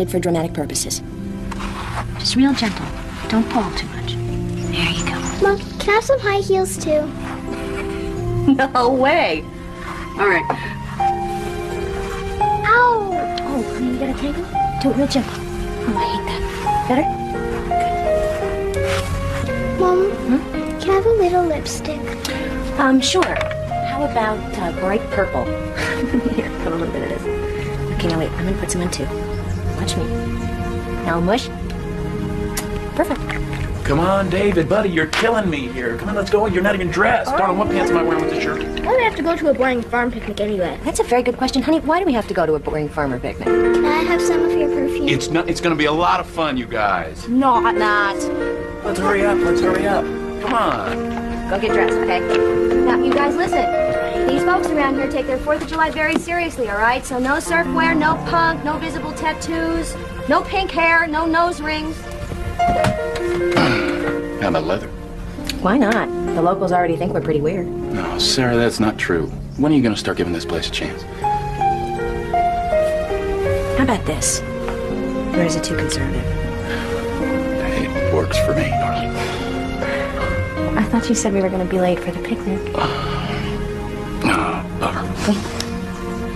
for dramatic purposes. Just real gentle. Don't pull too much. There you go. Mom, can I have some high heels too? No way. All right. Ow! Oh, honey, you got a tangle? Do it real gentle. Oh, I hate that. Better? Mom, can I have a little lipstick? Sure. How about bright purple? Here, put a little bit of this. Okay, now wait. I'm gonna put some in too. Watch me. Now mush. Perfect. Come on, David, buddy, you're killing me here. Come on, let's go. You're not even dressed. Darling, what pants am I wearing with this shirt? Why do we have to go to a boring farm picnic anyway? That's a very good question, honey. Why do we have to go to a boring farmer picnic? Can I have some of your perfume? It's gonna be a lot of fun, you guys. Not. Let's hurry up, Come on. Go get dressed, okay? Now, you guys listen. These folks around here take their 4th of July very seriously, all right? So no surf wear, no punk, no visible tattoos, no pink hair, no nose rings. How about leather? Why not? The locals already think we're pretty weird. No, Sarah, that's not true. When are you gonna start giving this place a chance? How about this? Or is it too conservative? It works for me, darling. I thought you said we were going to be late for the picnic. Bummer. Wait.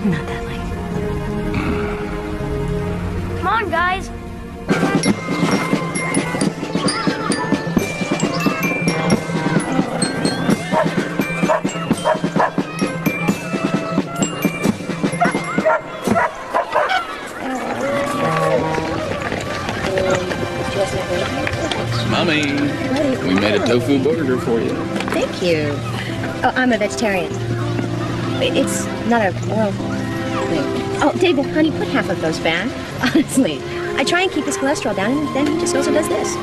Not that late. Come on, guys. Mommy, we made a tofu burger for you. Thank you. Oh, I'm a vegetarian. It's not a real thing. Oh, David, honey, put half of those back. Honestly, I try and keep his cholesterol down, and then he just goes and does this.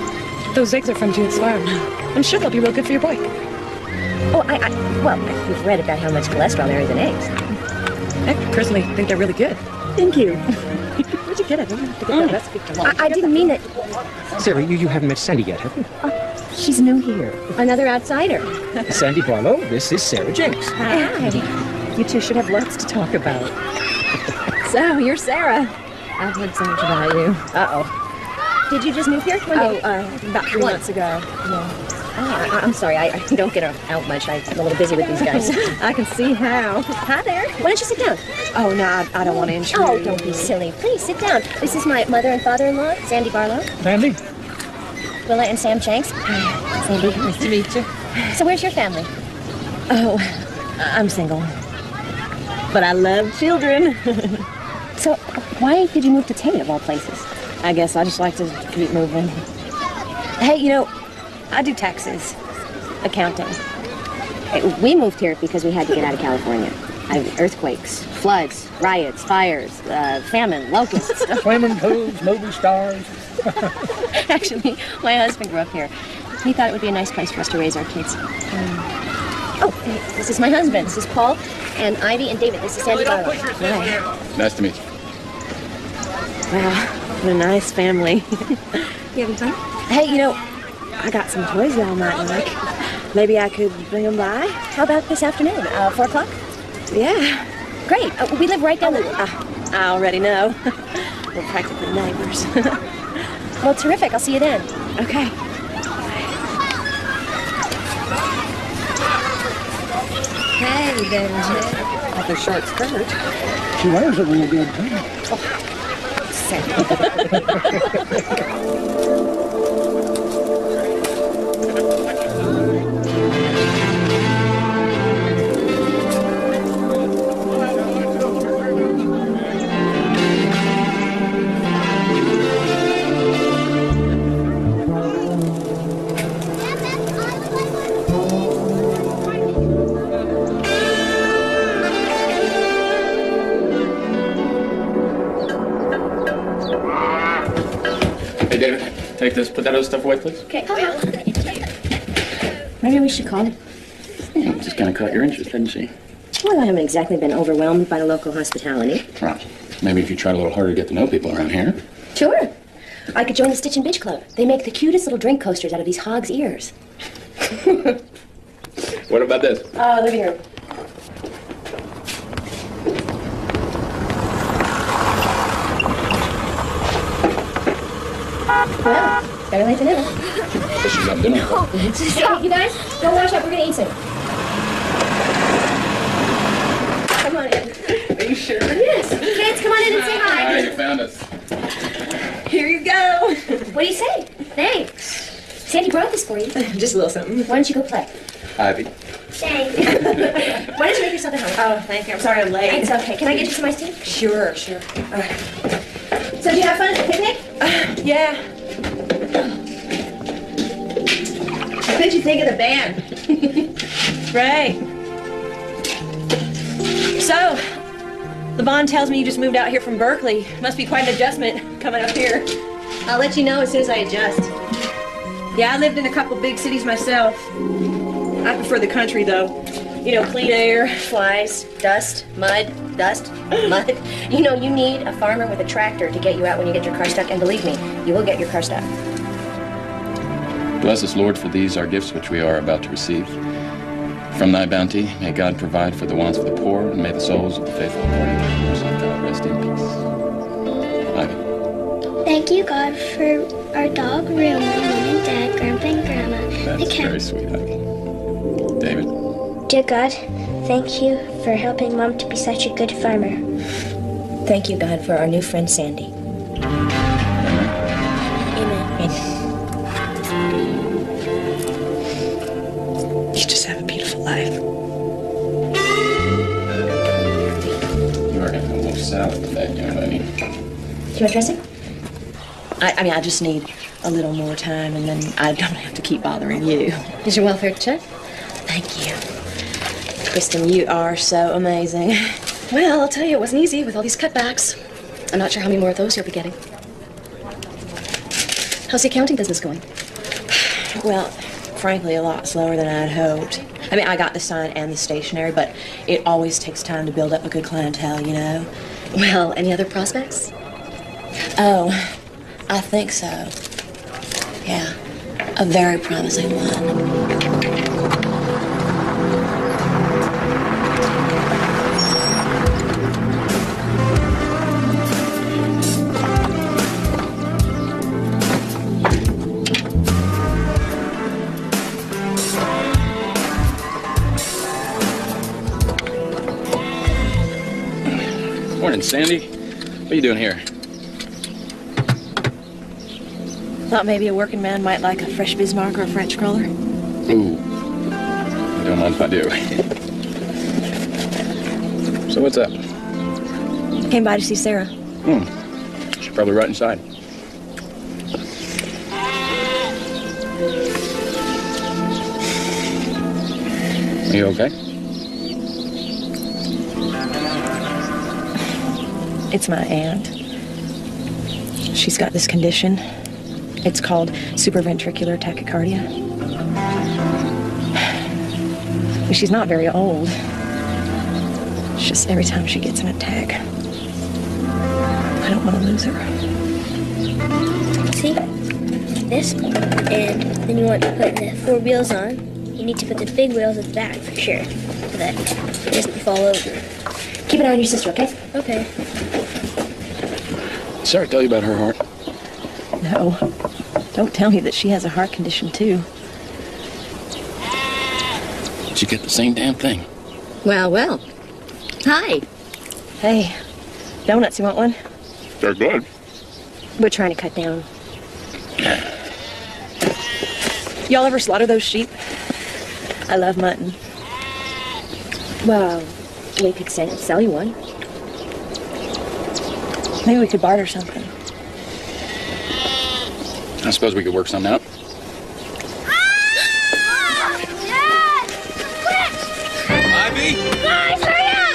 Those eggs are from Jude's farm. I'm sure they'll be real good for your boy. Oh, well, we've read about how much cholesterol there is in eggs. I personally think they're really good. Thank you. Where'd you get it? I have to get that recipe from I didn't mean it. Sarah, you haven't met Sandy yet, have you? She's new here. Another outsider. Sandy Barlow, this is Sarah Jenks. Hi. You two should have lots to talk about. So, you're Sarah. I've heard so much about you. Uh-oh. Did you just move here? About 3 months ago. Yeah. I'm sorry, I don't get out much. I'm a little busy with these guys. I can see how. Hi there. Why don't you sit down? Oh, no, I don't want to intrude. Oh, don't be silly. Please, sit down. This is my mother and father-in-law, Sandy Barlow. Sandy? Willa and Sam Shanks. Hi, Sandy. Nice to meet you. So where's your family? Oh, I'm single. But I love children. So why did you move to Tate, of all places? I guess I just like to keep moving. Hey, you know, I do taxes, accounting. Hey, we moved here because we had to get out of California. Earthquakes, floods, riots, fires, famine, locusts. Swimming pools, movie stars. Actually, my husband grew up here. He thought it would be a nice place for us to raise our kids. Oh, hey, this is my husband. This is Paul and Ivy and David. This is Sandy Barlow. Hi. Nice to meet you. Wow, what a nice family. You having fun? Hey, you know, I got some toys y'all might like. Maybe I could bring them by? How about this afternoon, 4 o'clock? Yeah. Great. We live right down the... I already know. We're practically neighbors. Well, terrific. I'll see you then. Okay. Hey, Benji. Like a short skirt. She wears it real good, too. Hey, David, take this, put that other stuff away, please. Okay. Maybe we should call him. Just kind of caught your interest, didn't she? Well, I haven't exactly been overwhelmed by the local hospitality. Right. Maybe if you tried a little harder to get to know people around here. Sure. I could join the Stitch and Bitch Club. They make the cutest little drink coasters out of these hog's ears. What about this? Living room. Well, better late than never. Guess she's up dinner. Hey, you guys, go wash up. We're gonna eat soon. Come on in. Are you sure? Yes. Kids, come on in and say hi. You found us. Here you go. What do you say? Thanks. Sandy brought this for you. Just a little something. Why don't you go play? Ivy. Thanks. Why don't you make yourself at home? Oh, thank you. I'm sorry I'm late. It's okay. Can I get you some iced tea? Sure, sure. All right. So, did you have fun at the picnic? Yeah. What did you think of the band? Great. So, Levon tells me you just moved out here from Berkeley. Must be quite an adjustment coming up here. I'll let you know as soon as I adjust. Yeah, I lived in a couple big cities myself. I prefer the country, though. You know, clean air. Flies, dust, mud, mud. You know, you need a farmer with a tractor to get you out when you get your car stuck, and believe me, you will get your car stuck. Bless us, Lord, for these our gifts which we are about to receive. From thy bounty, may God provide for the wants of the poor, and may the souls of the faithful according to the mercy of God rest in peace. Ivy. Thank you, God, for our dog, Ruma, Mom and Dad, Grandpa and Grandma. That's very sweet, Ivy. David. Dear God, thank you for helping Mom to be such a good farmer. Thank you, God, for our new friend, Sandy. Amen. You just have a beautiful life. You are getting a little sour with that young lady. Do you want dressing? I mean, I just need a little more time, and then I don't have to keep bothering you. Is your welfare check? Thank you. Kristen, you are so amazing. Well, I'll tell you, it wasn't easy with all these cutbacks. I'm not sure how many more of those you'll be getting. How's the accounting business going? Well, frankly, a lot slower than I'd hoped. I mean, I got the sign and the stationery, but it always takes time to build up a good clientele, you know? Well, any other prospects? Oh, I think so. Yeah, a very promising one. Morning, Sandy. What are you doing here? Thought maybe a working man might like a fresh Bismarck or a French crawler. Ooh. Don't mind if I do. So what's up? Came by to see Sarah. She's probably right inside. Are you okay? It's my aunt. She's got this condition. It's called supraventricular tachycardia. She's not very old. It's just every time she gets an attack, I don't want to lose her. See? This, and then you want to put the 4 wheels on. You need to put the big wheels at the back for sure, so that it doesn't fall over. Keep an eye on your sister, okay? Okay. Sarah tell you about her heart? No, don't tell me that she has a heart condition too. Did you get the same damn thing? Well, well. Hi. Hey, donuts, you want one? They're good. We're trying to cut down. Y'all ever slaughter those sheep? I love mutton. Well, we could sell you one. Maybe we could barter something. I suppose we could work something out. Ivy? Guys, hurry up!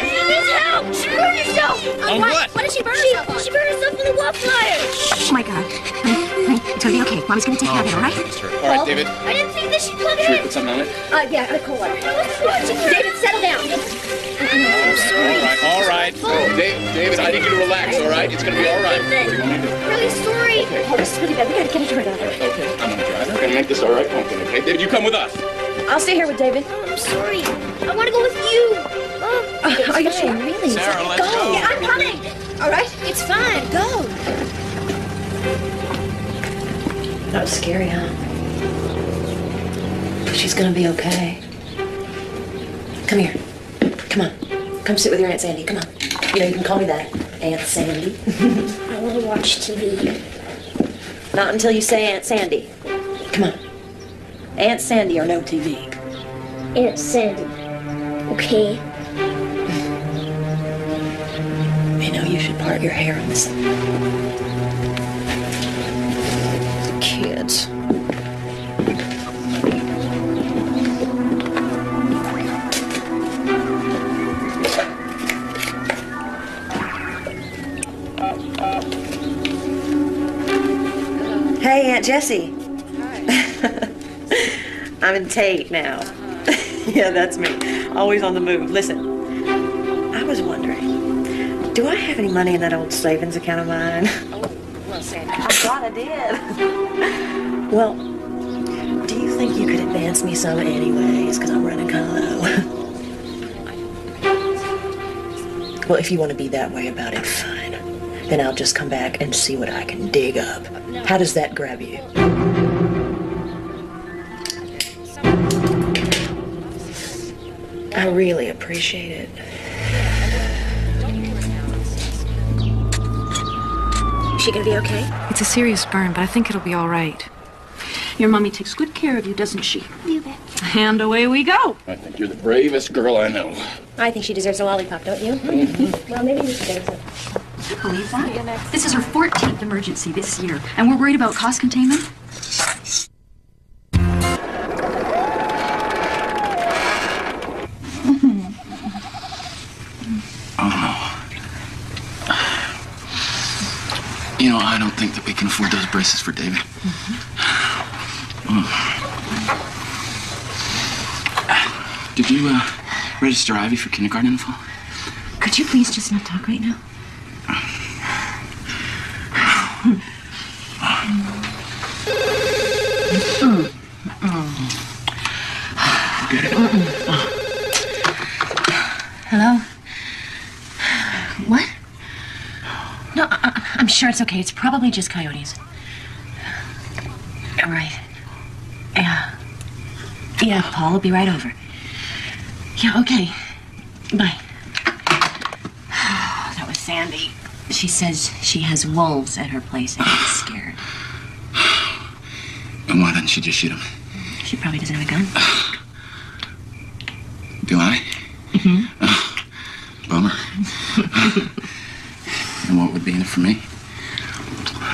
She needs help! She burned herself! On what? What did she burn herself on? She burned herself on the wall flyer! Oh my God. Honey, it's gonna be okay. Mommy's gonna take care of it, all right? All right, David. I didn't think that she'd plug Should we it in! put something on it? Yeah, cold water. David, settle down. I'm sorry. All right. David, I need you to relax, all right? It's going to be all right. What do you want me to do? Really sorry. Oh, this is really bad. We gotta get a driver. Okay, I'm going to drive. We're going to make this all right. Okay, David, you come with us. I'll stay here with David. I'm sorry. I want to go with you. Are you sure? Really? Sarah, let's go. Yeah, I'm coming. All right. It's fine. Go. That was scary, huh? She's gonna be okay. Come here. Come on. Come sit with your Aunt Sandy. Come on. You know, you can call me that. Aunt Sandy. I want to watch TV. Not until you say Aunt Sandy. Come on. Aunt Sandy or no TV. Aunt Sandy. Okay. You know, you should part your hair on this. Kids. Hey, Aunt Jessie. Hi. I'm in Tate now. Yeah, that's me. Always on the move. Listen, I was wondering, do I have any money in that old savings account of mine? Well, Sandy. I thought I did. Well, do you think you could advance me some anyways? Because I'm running kind of low. Well, if you want to be that way about it, fine. Then I'll just come back and see what I can dig up. How does that grab you? I really appreciate it. Is she gonna be okay? It's a serious burn, but I think it'll be all right. Your mommy takes good care of you, doesn't she? You bet. And away we go. I think you're the bravest girl I know. I think she deserves a lollipop, don't you? Well, maybe we should get her some. I believe that. This is her 14th emergency this year, and we're worried about cost containment. You know, I don't think that we can afford those braces for David. Did you register Ivy for kindergarten in the fall? Could you please just not talk right now? Hello? What? No, I'm sure it's okay. It's probably just coyotes. All right. Yeah. Yeah, Paul will be right over. Yeah, okay. Bye. That was Sandy. She says she has wolves at her place and she's scared. And why doesn't she just shoot him? She probably doesn't have a gun. Do I? Mm-hmm. Bummer. And what would be in it for me?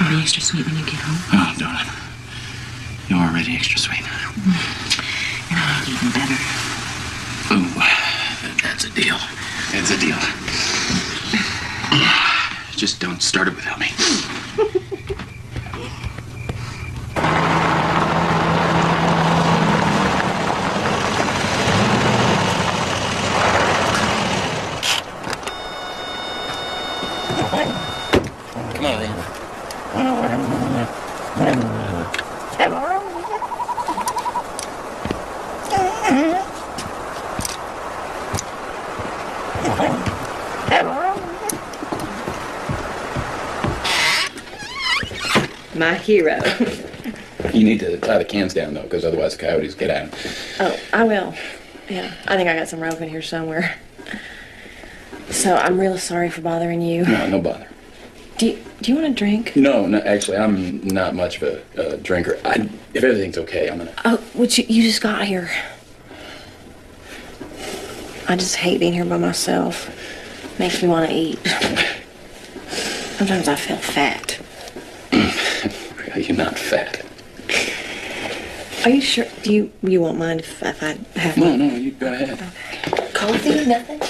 It'll be extra sweet when you get home. Oh, darling. You're already extra sweet. And I'll make it even better. Ooh, that's a deal. It's a deal. Just don't start it without me. Come on, Lee. My hero. You need to tie the cans down, though, because otherwise the coyotes get at them. Oh, I will. Yeah, I think I got some rope in here somewhere. So I'm really sorry for bothering you. No, no bother. Do you want a drink? No, actually, I'm not much of a drinker. If everything's okay, I'm gonna... Oh, what you just got here. I just hate being here by myself. Makes me want to eat. Sometimes I feel fat. You're not fat. Are you sure? You won't mind if I have No, one? no, you go ahead. Coffee? Nothing?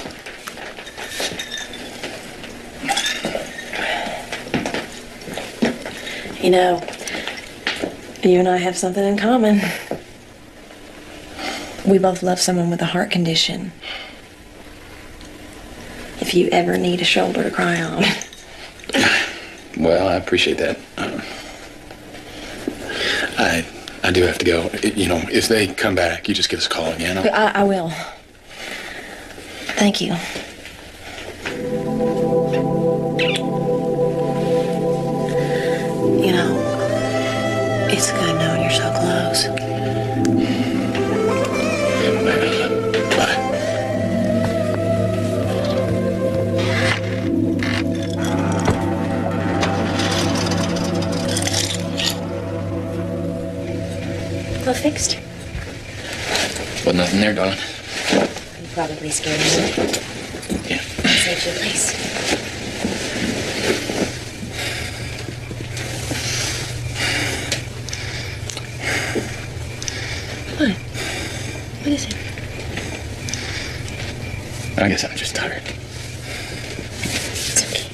You know, you and I have something in common. We both love someone with a heart condition. If you ever need a shoulder to cry on. Well, I appreciate that. I do have to go. You know, if they come back, you just give us a call again. I will. Thank you. You know, It's good knowing you're so close. Bye. All fixed? But nothing there, darling. You probably scared me. Yeah. Saved your place. What? What is it? I guess I'm just tired. It's okay.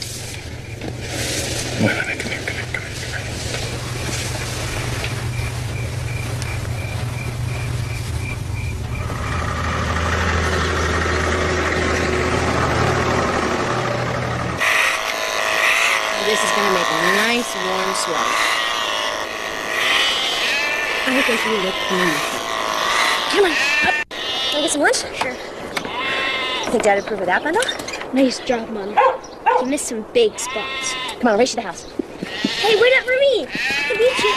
Wait a minute. Come here. This is gonna make a nice warm swallow. I think you look wonderful. Come on, up. Wanna get some lunch? Sure. Think Dad would approve of that bundle? Nice job, Mom. You missed some big spots. Come on, I'll race you to the house. Hey, wait up for me. I beat you.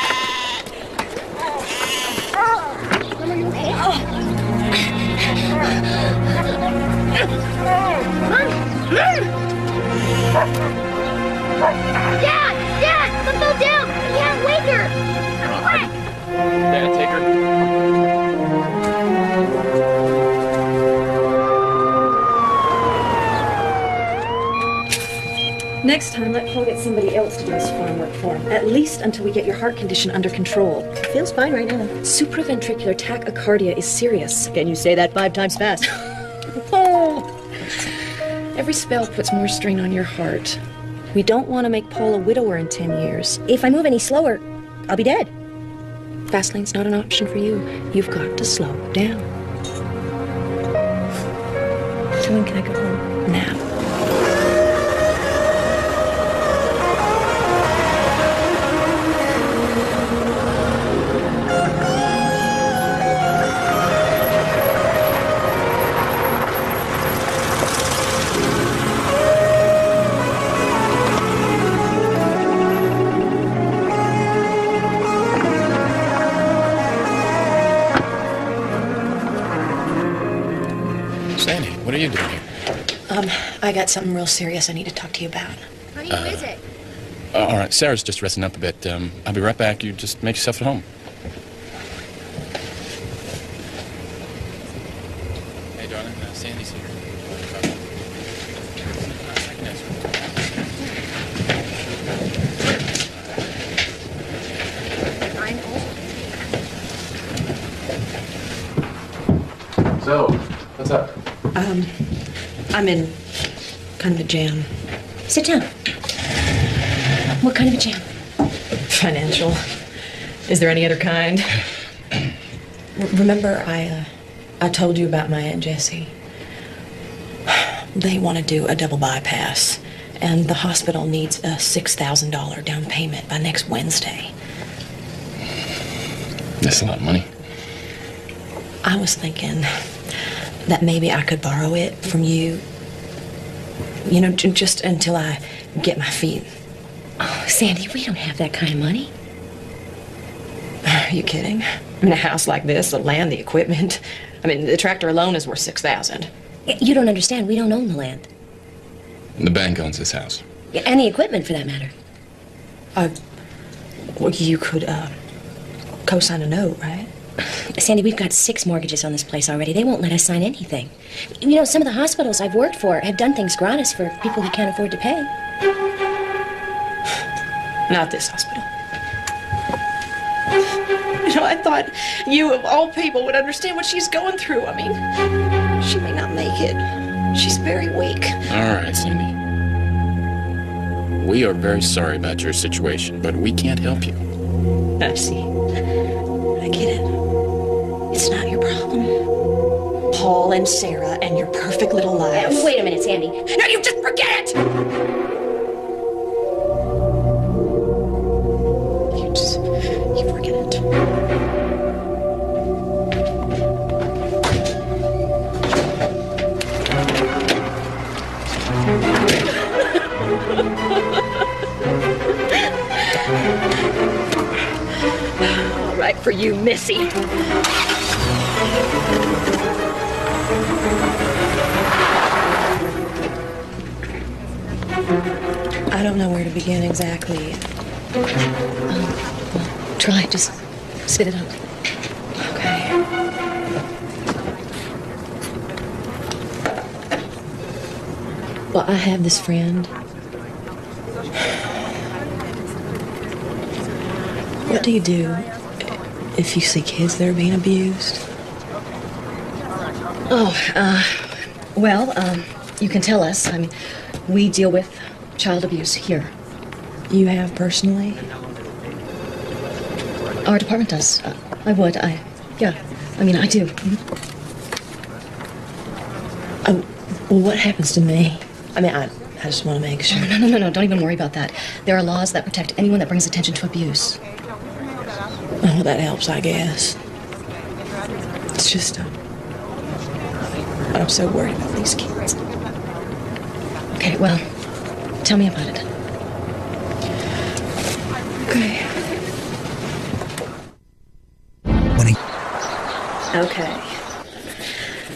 Mom, are you okay? Dad! Dad! Don't go down! I can't wake her! Dad, take her. Next time, let Paul get somebody else to do his farm work for him. At least until we get your heart condition under control. Feels fine right now. Supraventricular tachycardia is serious. Can you say that 5 times fast? Every spell puts more strain on your heart. We don't want to make Paul a widower in 10 years. If I move any slower, I'll be dead. Fast lane's not an option for you. You've got to slow down. So when can I go home? Now. Sandy, what are you doing here? I got something real serious I need to talk to you about. Honey, who is it? All right, Sarah's just resting up a bit. I'll be right back. You just make yourself at home. Hey, darling, Sandy's here. So, what's up? I'm in kind of a jam. Sit down. What kind of a jam? Financial. Is there any other kind? Remember I told you about my Aunt Jessie? They want to do a double bypass, and the hospital needs a $6,000 down payment by next Wednesday. That's a lot of money. I was thinking that maybe I could borrow it from you, you know, just until I get my feet. Oh, Sandy, we don't have that kind of money. Are you kidding? I mean, a house like this, the land, the equipment. I mean, the tractor alone is worth $6,000. You don't understand. We don't own the land. The bank owns this house. Yeah, and the equipment, for that matter. Well, you could, co-sign a note, right? Sandy, we've got 6 mortgages on this place already. They won't let us sign anything. You know, some of the hospitals I've worked for have done things gratis for people who can't afford to pay. Not this hospital. You know, I thought you, of all people, would understand what she's going through. I mean, she may not make it. She's very weak. All right, Sandy. We are very sorry about your situation, but we can't help you. I see. I get it. It's not your problem. Paul and Sarah and your perfect little life. Wait a minute, Sandy. No, you just forget it! You forget it. right for you, Missy. I don't know where to begin exactly. Try, just spit it out. Okay. Well, I have this friend. What do you do if you see kids that are being abused? You can tell us. I mean, we deal with child abuse here. You have personally? Our department does. I do. Well, what happens to me? I mean, I just want to make sure. No, don't even worry about that. There are laws that protect anyone that brings attention to abuse. Oh, that helps, I guess. It's just, I'm so worried about these kids. Okay, well, tell me about it. Okay. Okay.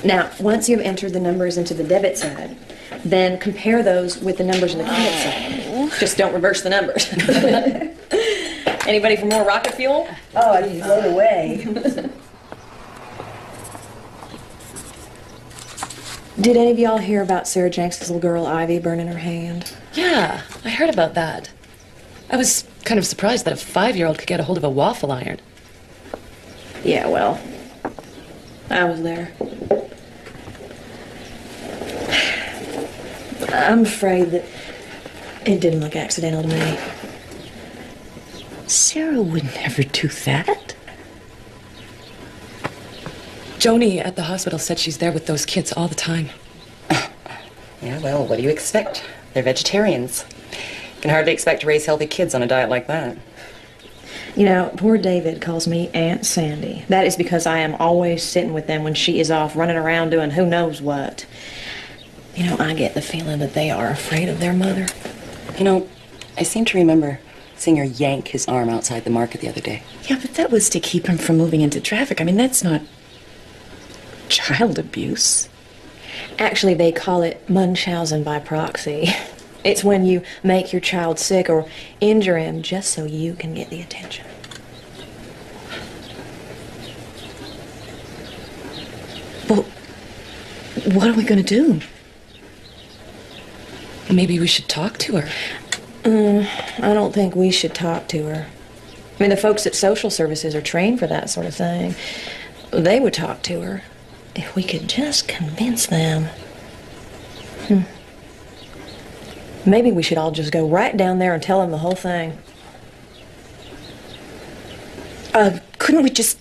Now, once you've entered the numbers into the debit side, then compare those with the numbers in the credit side. Just don't reverse the numbers. Anybody for more rocket fuel? Oh, I just blown away. Did any of y'all hear about Sarah Jenks' little girl, Ivy, burning her hand? Yeah, I heard about that. I was kind of surprised that a 5-year-old could get a hold of a waffle iron. Yeah, well, I was there. I'm afraid that it didn't look accidental to me. Sarah would never do that. Joni at the hospital said she's there with those kids all the time. Yeah, well, what do you expect? They're vegetarians. You can hardly expect to raise healthy kids on a diet like that. You know, poor David calls me Aunt Sandy. That is because I am always sitting with them when she is off running around doing who knows what. You know, I get the feeling that they are afraid of their mother. You know, I seem to remember seeing her yank his arm outside the market the other day. Yeah, but that was to keep him from moving into traffic. I mean, that's not child abuse. Actually, they call it Munchausen by proxy. It's when you make your child sick or injure him just so you can get the attention. Well, what are we going to do? Maybe we should talk to her. I don't think we should talk to her. I mean, the folks at social services are trained for that sort of thing. They would talk to her if we could just convince them. Maybe we should all just go right down there and tell them the whole thing. Couldn't we just,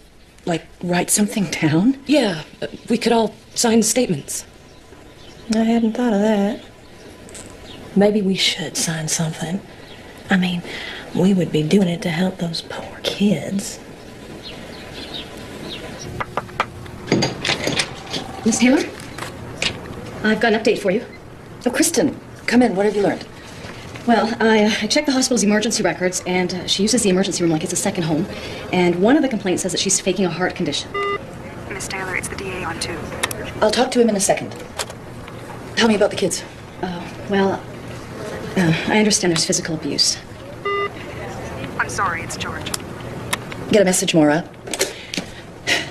write something down? Yeah, we could all sign statements. I hadn't thought of that. Maybe we should sign something. I mean, we would be doing it to help those poor kids. Miss Taylor? I've got an update for you. Oh, Kristen, come in. What have you learned? Well, I checked the hospital's emergency records, and she uses the emergency room like it's a second home. And one of the complaints says that she's faking a heart condition. Miss Taylor, it's the DA on 2. I'll talk to him in a second. Tell me about the kids. I understand there's physical abuse. I'm sorry, it's George. Get a message, Maura.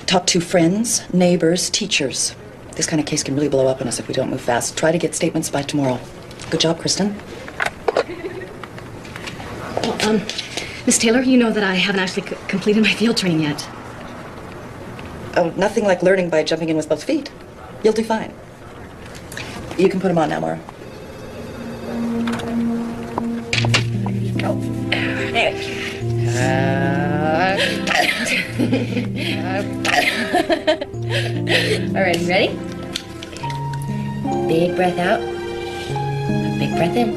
Talk to friends, neighbors, teachers. This kind of case can really blow up on us if we don't move fast. Try to get statements by tomorrow. Good job, Kristen. Well, Miss Taylor, you know that I haven't actually completed my field training yet. Oh, nothing like learning by jumping in with both feet. You'll do fine. You can put them on now, Maura. All right, you ready? Big breath out. Big breath in.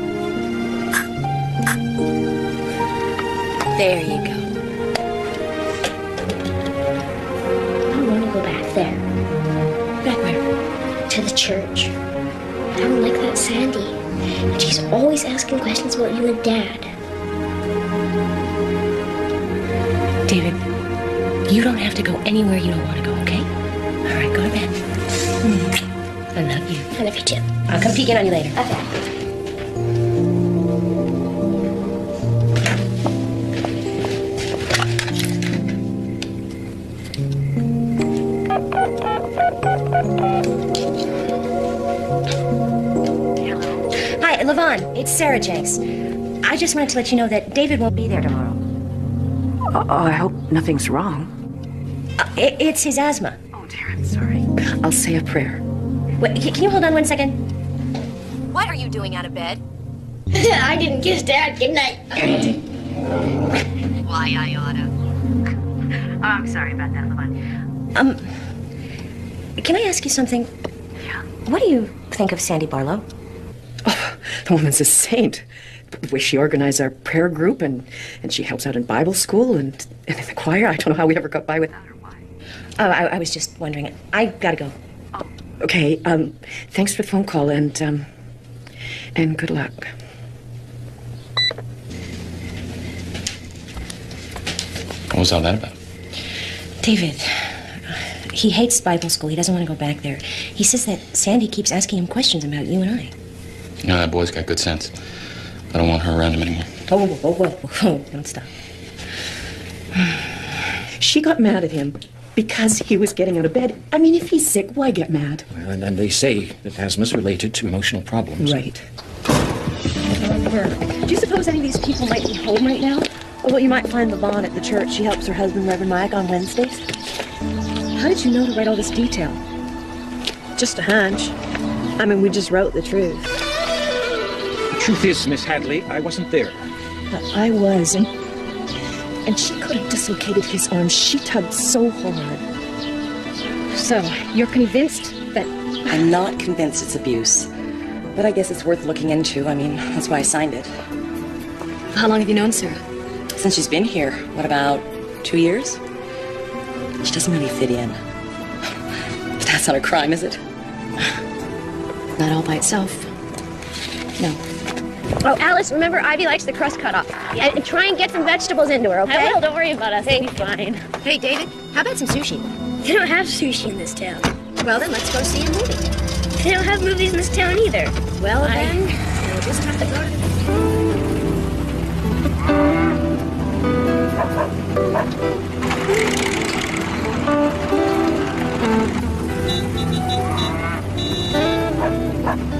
There you go. I want to go back there. Back where? To the church. I don't like that Sandy. And she's always asking questions about you and Dad. David, You don't have to go anywhere you don't want to go, okay? All right, go to bed. I love you. I love you too. I'll come peek in on you later. Okay. Hi, Levon. It's Sarah Jenks. I just wanted to let you know that David won't be there tomorrow. Oh, I hope nothing's wrong. It's his asthma. Oh, dear, I'm sorry. I'll say a prayer. Wait, can you hold on 1 second? What are you doing out of bed? I didn't kiss Dad. Good night. Why, I oughta. Oh, I'm sorry about that, Levon. Can I ask you something? Yeah. What do you think of Sandy Barlow? Oh, the woman's a saint. The way she organized our prayer group, and she helps out in Bible school and in the choir. I don't know how we ever got by without her. Oh, I was just wondering. I gotta go. Okay, thanks for the phone call, and good luck. What was all that about? David, he hates Bible school. He doesn't want to go back there. He says that Sandy keeps asking him questions about you and I. You know, that boy's got good sense. I don't want her around him anymore. Oh, don't stop. She got mad at him because he was getting out of bed. I mean, if he's sick, why get mad? Well, and they say that asthma's related to emotional problems. Right. Do you suppose any of these people might be home right now? Well, you might find Levon at the church. She helps her husband, Reverend Mike, on Wednesdays. How did you know to write all this detail? Just a hunch. I mean, we just wrote the truth. The truth is, Miss Hadley, I wasn't there. I was, and she could have dislocated his arm. She tugged so hard. So, you're convinced that... I'm not convinced it's abuse. But I guess it's worth looking into. I mean, that's why I signed it. How long have you known Sarah? Since she's been here. What, about 2 years? She doesn't really fit in. But that's not a crime, is it? Not all by itself. No. Oh, Alice, remember Ivy likes the crust cut off. Yeah. And try and get some vegetables into her, okay? I will. Don't worry about us. It'll be fine. Hey, David, how about some sushi? They don't have sushi in this town. Well, then let's go see a movie. They don't have movies in this town either. Well, then, we'll just have to go to the...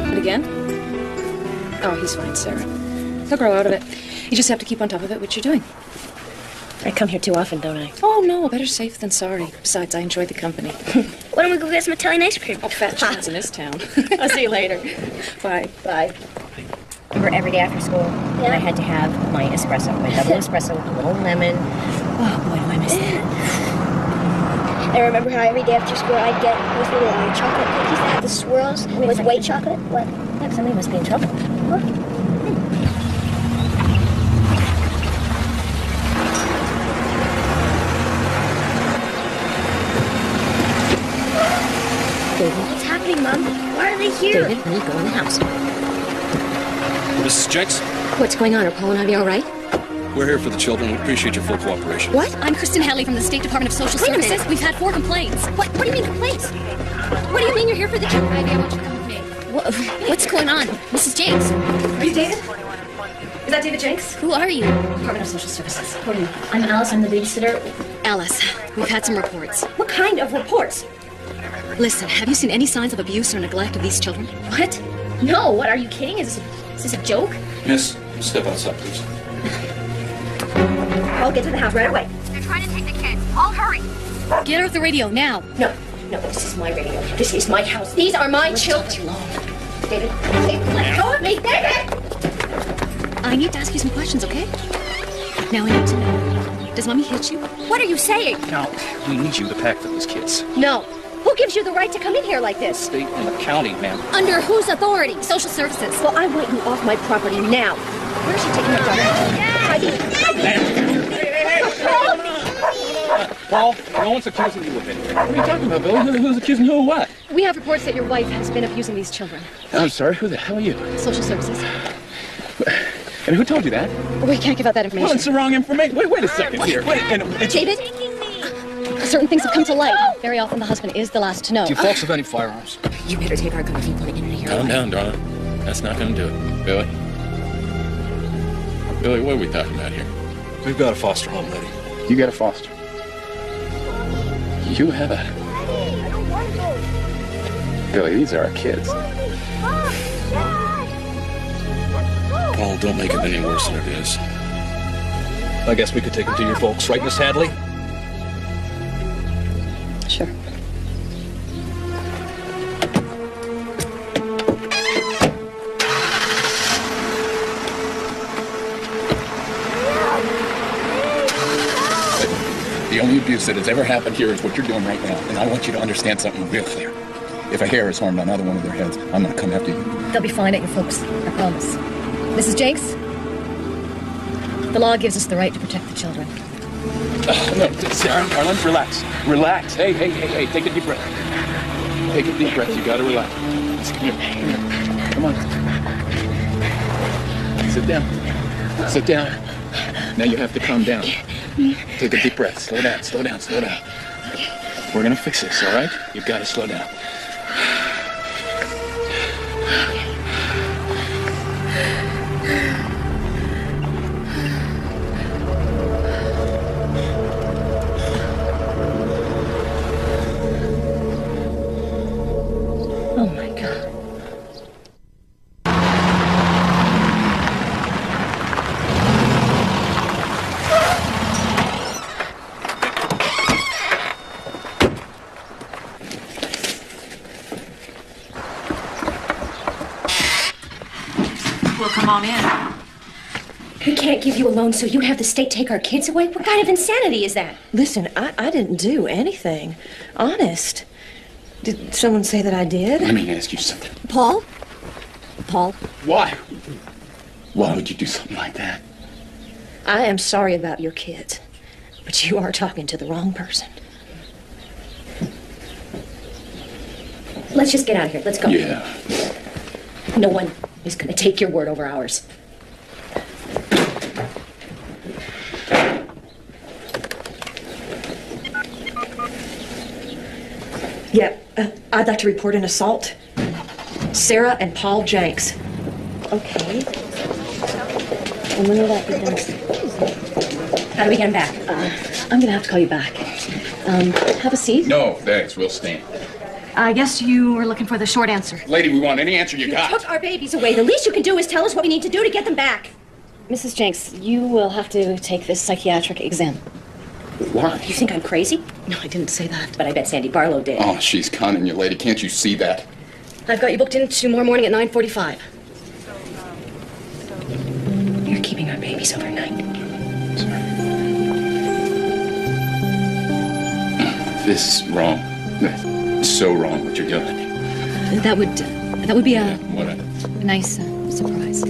But again? Oh, he's fine, Sarah. He'll grow out of it. You just have to keep on top of it, what you're doing. I come here too often, don't I? Oh, no, better safe than sorry. Besides, I enjoy the company. Why don't we go get some Italian ice cream? Oh, fat chance in this town. I'll see you later. Bye. Bye. Remember every day after school, I had to have my espresso, my double espresso with a little lemon. Oh, boy, do I miss that. I remember how every day after school I'd get those little chocolate cookies that had the swirls with white chocolate. What? Yeah, somebody must be in trouble. Huh? David. What's happening, Mom? Why are they here? David, we go in the house. Mrs. Jenks, What's going on? Are Paul and Ivy all right? we're here for the children. We appreciate your full cooperation. What? I'm Kristen Hadley from the State Department of Social Services. We've had 4 complaints. What do you mean complaints? What do you mean you're here for the children? Ivy, I want you to come with me. What's going on? Mrs. Jenks, Are you David? Is that David Jenks? who are you? Department of Social Services. What are you? I'm Alice, I'm the babysitter. Alice, we've had some reports. What kind of reports? Listen, have you seen any signs of abuse or neglect of these children? What? No, what, are you kidding? Is this a joke? Miss, step outside, please. I'll get to the house right away. They're trying to take the kids. I'll hurry. Get her off the radio now. No, this is my radio. This is my house. These are my children. David, let go of me, David! I need to ask you some questions, okay? Now I need to know. Does Mommy hit you? What are you saying? Now, we need you to pack those kids. No. Who gives you the right to come in here like this? State and the county, ma'am. Under whose authority? Social Services. Well, I want you off my property now. Where's she taking her daughter? Paul, no one's accusing you of anything. What are you talking about, Billy? Who's accusing you of what? We have reports that your wife has been abusing these children. I'm sorry, who the hell are you? Social Services. And who told you that? We can't give out that Well, information. it's the wrong information. Wait a second here. Wait, and it's... David? certain things have come to light. Very often the husband is the last to know. Do you folks have any firearms? You better take our gun if you want to get into here. Calm down, darling. That's not going to do it. Billy? Billy, what are we talking about here? We've got a foster home, lady. You got a foster. You have a... Billy, these are our kids. Paul, don't make it any worse than it is. I guess we could take them to your folks, right, Miss Hadley? Sure. The only abuse that has ever happened here is what you're doing right now, and I want you to understand something real clear. If a hair is harmed on either one of their heads, I'm going to come after you. They'll be fine at your folks, I promise. Mrs. Jenks, the law gives us the right to protect the children. No, Sarah, darling, relax. Relax. Hey, take a deep breath. Take a deep breath. You got to relax. Come here. Come on. Sit down. Sit down. Now you have to calm down. Take a deep breath. Slow down. We're going to fix this, all right? You've got to slow down. Oh, my God. Well, come on in. We can't give you a loan so you have the state take our kids away? What kind of insanity is that? Listen, I didn't do anything. Honest. Did someone say that I did? Let me ask you something. Paul? Paul? Why? Why would you do something like that? I am sorry about your kids, but you are talking to the wrong person. Let's just get out of here. Let's go. Yeah. No one is going to take your word over ours. Yeah, I'd like to report an assault. Sarah and Paul Jenks. Okay. And when will that be done? How do we get him back? I'm going to have to call you back. Have a seat. No, thanks. We'll stand. I guess you were looking for the short answer. Lady, we want any answer you You got. took our babies away. The least you can do is tell us what we need to do to get them back. Mrs. Jenks, you will have to take this psychiatric exam. Why? You think I'm crazy? No, I didn't say that. But I bet Sandy Barlow did. Oh, she's conning you, lady. Can't you see that? I've got you booked in tomorrow morning at 9:45. You're keeping our babies overnight. Sorry. This is wrong. That's so wrong what you're doing. That would be a What? nice surprise.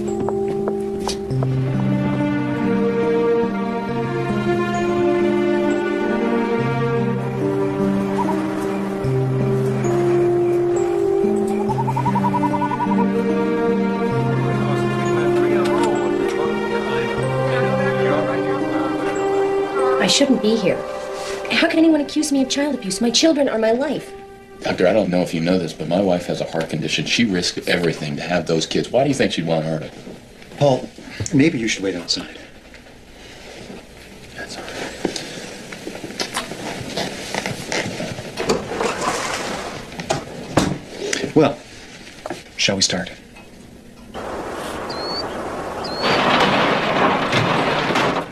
I shouldn't be here. How can anyone accuse me of child abuse? My children are my life. Doctor, I don't know if you know this, but my wife has a heart condition. She risked everything to have those kids. Why do you think she'd want to hurt them? Paul, maybe you should wait outside. That's all right. Well, shall we start?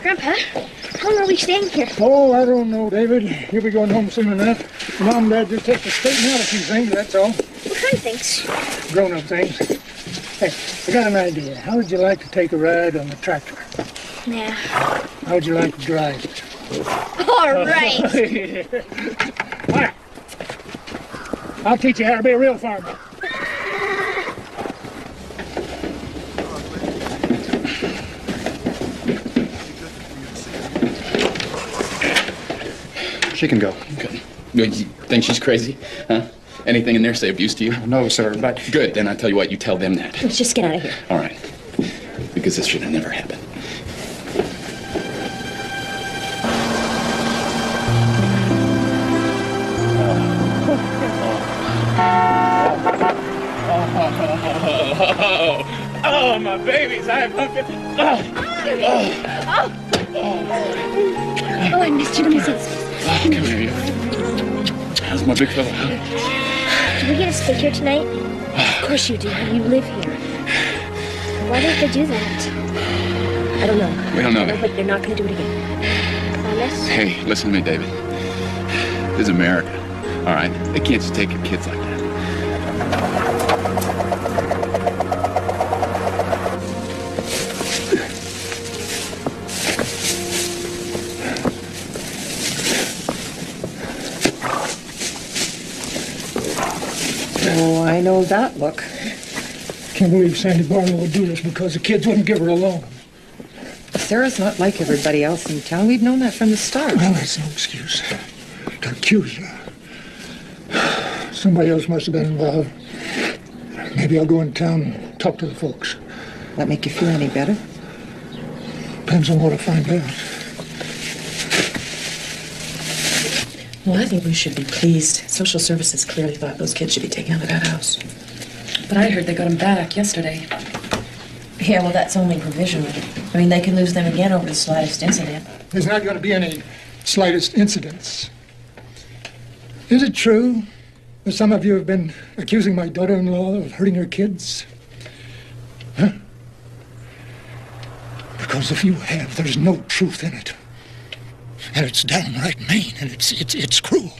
Grandpa, how long are we staying here? Oh, I don't know, David. You'll be going home soon enough. Mom and Dad just have to straighten out a few things, that's all. What kind of things? Grown-up things. Hey, I got an idea. How would you like to take a ride on the tractor? Nah. How would you like to drive it? All right. All right. I'll teach you how to be a real farmer. She can go. Good. You think she's crazy? Huh? Anything in there say abuse to you? No, sir, but... Good. Then I tell you what, you tell them that. Let's just get out of here. All right. Because this should have never happened. Oh, my babies. I have pumpkin. Oh, I missed you. Let me see this. Come here, you. How's my big fella? Do we get a steak here tonight? Of course you do. You live here. Why didn't they do that? I don't know. We don't know. But they're not going to do it again. Promise? Hey, listen to me, David. This is America, all right? They can't just take your kids like that. Oh, I know that look. Can't believe Sandy Barlow would do this because the kids wouldn't give her a loan. Sarah's not like everybody else in town. We've known that from the start. Well, that's no excuse to accuse her. Somebody else must have been involved. Maybe I'll go in town and talk to the folks. That make you feel any better? Depends on what I find out. Well, I think we should be pleased. Social services clearly thought those kids should be taken out of that house. But I heard they got them back yesterday. Yeah, well, that's only provisional. I mean, they can lose them again over the slightest incident. There's not going to be any slightest incidents. Is it true that some of you have been accusing my daughter-in-law of hurting her kids? Huh? Because if you have, there's no truth in it. And it's downright mean, and it's cruel.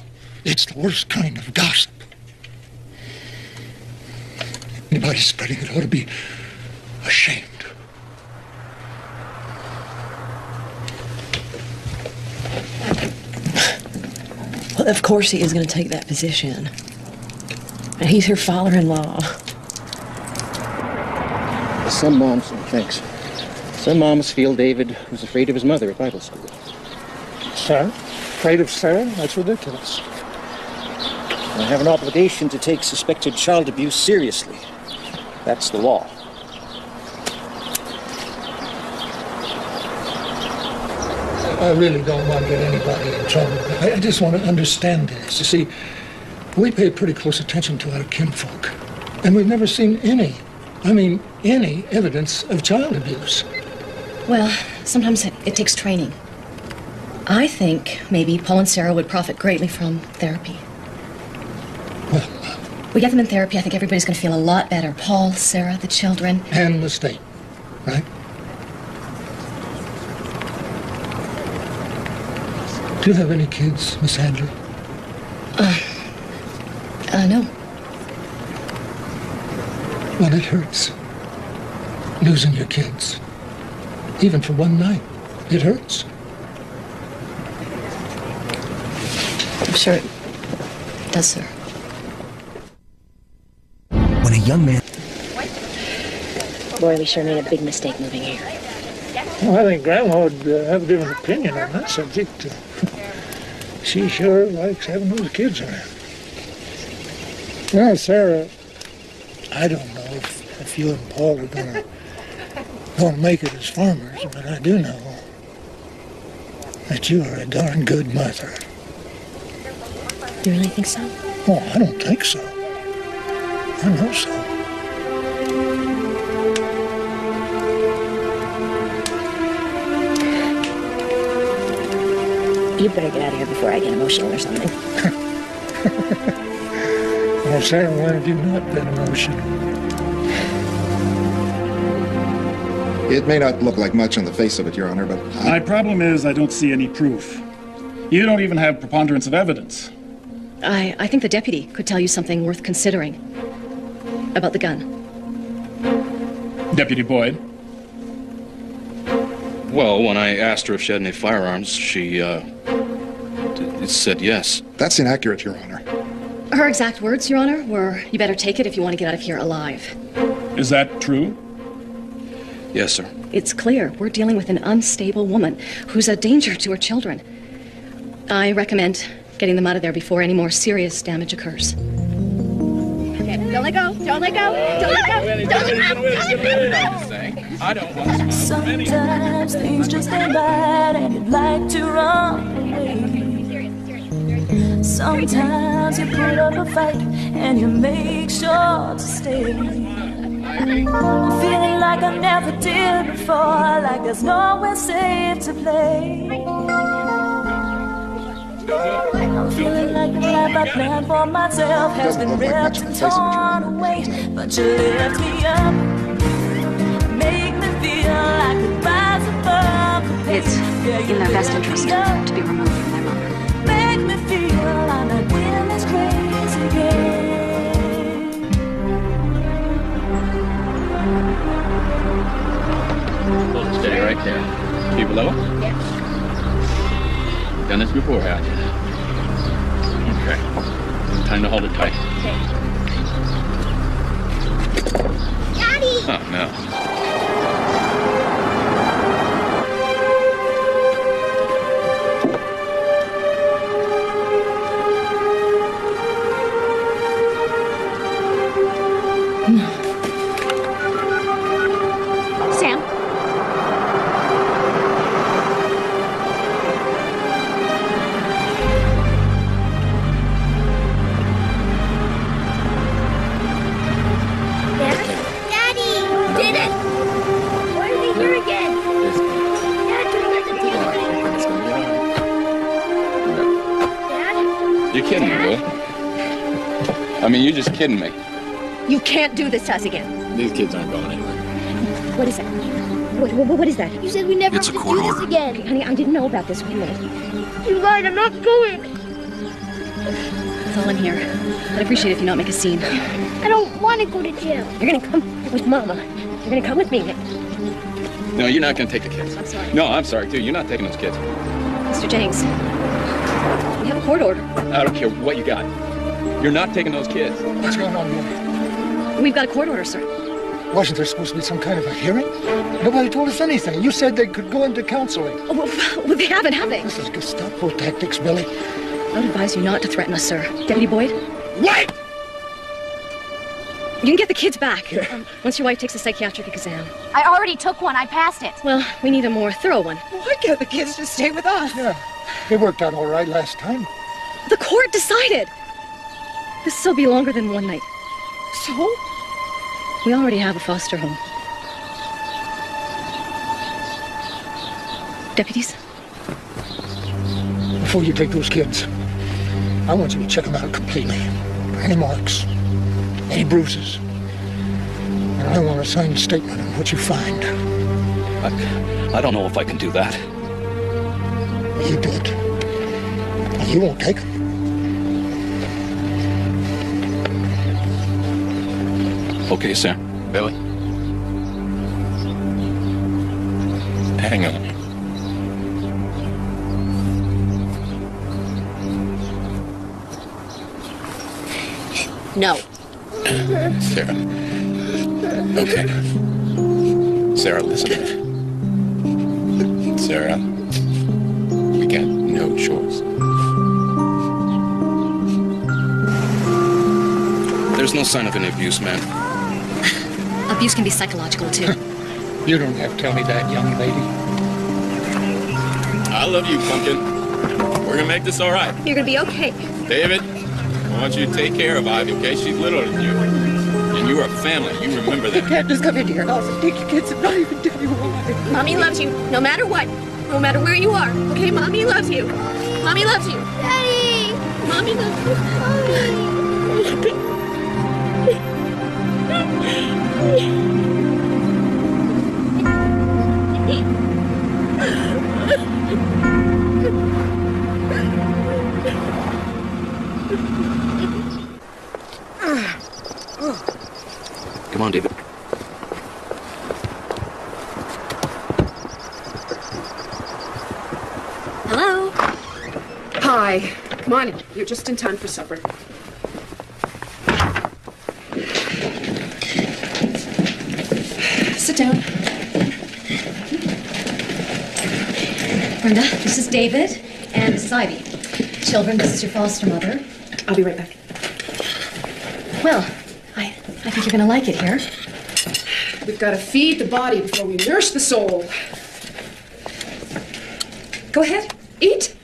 It's the worst kind of gossip. Anybody spreading it ought to be ashamed. Well, of course he is going to take that position. And he's her father-in-law. Some moms, thanks. Some moms feel David was afraid of his mother at Bible school. Sarah? Afraid of Sarah? That's ridiculous. I have an obligation to take suspected child abuse seriously. That's the law. I really don't want to get anybody in trouble. I just want to understand this. You see, we pay pretty close attention to our kinfolk. And we've never seen any evidence of child abuse. Well, sometimes it takes training. I think maybe Paul and Sarah would profit greatly from therapy. Well, we get them in therapy, I think everybody's going to feel a lot better. Paul, Sarah, the children. And the state, right? Do you have any kids, Miss Hadley? No. Well, it hurts. Losing your kids. Even for one night. It hurts. I'm sure it does, sir. When a young man... Boy, we sure made a big mistake moving here. Well, I think Grandma would have a different opinion on that subject. She sure likes having those kids around. Well, Sarah, I don't know if you and Paul are gonna make it as farmers, but I do know that you are a darn good mother. You really think so? Oh, I don't think so. I know so. You better get out of here before I get emotional or something. Well, Sarah, why have you not been emotional? It may not look like much on the face of it, Your Honor, but My problem is I don't see any proof. You don't even have preponderance of evidence. I think the deputy could tell you something worth considering about the gun. Deputy Boyd? Well, when I asked her if she had any firearms, she said yes. That's inaccurate, Your Honor. Her exact words, Your Honor, were, "You better take it if you want to get out of here alive." Is that true? Yes, sir. It's clear we're dealing with an unstable woman who's a danger to her children. I recommend getting them out of there before any more serious damage occurs. Okay, don't let go. Don't let go. Don't let go. Don't let go. I don't want to. Sometimes things just ain't right and you'd like to run away. Sometimes you put up a fight and you make sure to stay. I'm feeling like I never did before, like there's nowhere safe to play. I'm feeling like the life I planned for myself has been ripped and torn away. But you lift me up, make me feel like I could rise above the pain. It's in their best interest to be removed from their mother. Make me feel I'm not in this crazy game. Hold it steady right there. Keep it level? Yeah. Done this before, haven't you? Okay. Time to hold it tight. Okay. Daddy! Oh, no. Sam? Daddy! Did it! Why are they here again? Dad, can we get the TV? Dad? You're kidding me, Bill. I mean, you're just kidding me. You can't do this to us again. These kids aren't going anywhere. What is that? What is that? You said we never It's a have to court do this order. again. Honey, I didn't know about this. Wait a minute. You lied, I'm not going. It's all in here. I'd appreciate it if you not make a scene. I don't want to go to jail. You're gonna come with Mama. You're gonna come with me. No, you're not going to take the kids. I'm sorry. No, I'm sorry, too. You're not taking those kids. Mr. Jennings, we have a court order. I don't care what you got. You're not taking those kids. What's going on here? We've got a court order, sir. Wasn't there supposed to be some kind of a hearing? Nobody told us anything. You said they could go into counseling. Oh, well, they haven't, have they? This is Gestapo tactics, Billy. I would advise you not to threaten us, sir. Deputy Boyd? What? You can get the kids back once your wife takes a psychiatric exam. I already took one. I passed it. Well, we need a more thorough one. Why can't the kids just stay with us? Yeah, it worked out all right last time. The court decided. This will be longer than one night. So? We already have a foster home. Deputies? Before you take those kids, I want you to check them out completely. Any marks, any bruises. And I want a signed statement on what you find. I don't know if I can do that. You did. And you won't take them. Okay, Sam. Billy? Hang on. No. Sarah. Okay. Sarah, listen to me. Sarah, we got no choice. There's no sign of any abuse, ma'am. Abuse can be psychological, too. You don't have to tell me that, young lady. I love you, Pumpkin. We're gonna make this all right. You're gonna be okay. David, I want you to take care of Ivy, okay? She's littler than you. And you are family. You remember You that. can't just come into your house and take your kids and not even tell you why. Mommy loves you, no matter what. No matter where you are. Okay, Mommy loves you. Mommy loves you. Daddy! Mommy loves you. Come on, David. Hello? Hi. Come on in. You're just in time for supper. Sit down. Brenda, this is David, and this is Ivy. Children, this is your foster mother. I'll be right back. Well, I think you're gonna like it here. We've got to feed the body before we nourish the soul. Go ahead. Eat.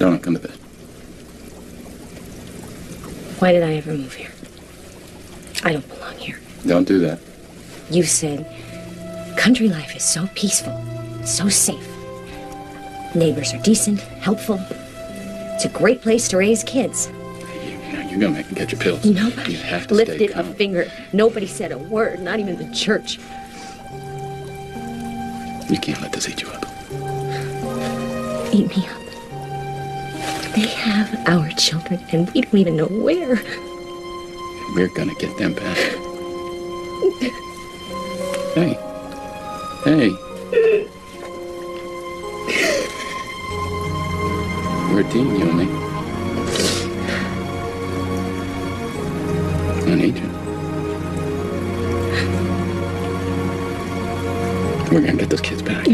Donna, come to bed. Why did I ever move here? I don't belong here. Don't do that. You said country life is so peaceful, so safe. Neighbors are decent, helpful. It's a great place to raise kids. Now, you're gonna make them get your pills. Nobody You have to lifted stay a calm. finger. Nobody said a word, not even the church. You can't let this eat you up. Eat me up. They have our children, and we don't even know where. We're gonna get them back. Hey. Hey. We're a team, you and me. I need you. We're gonna get those kids back.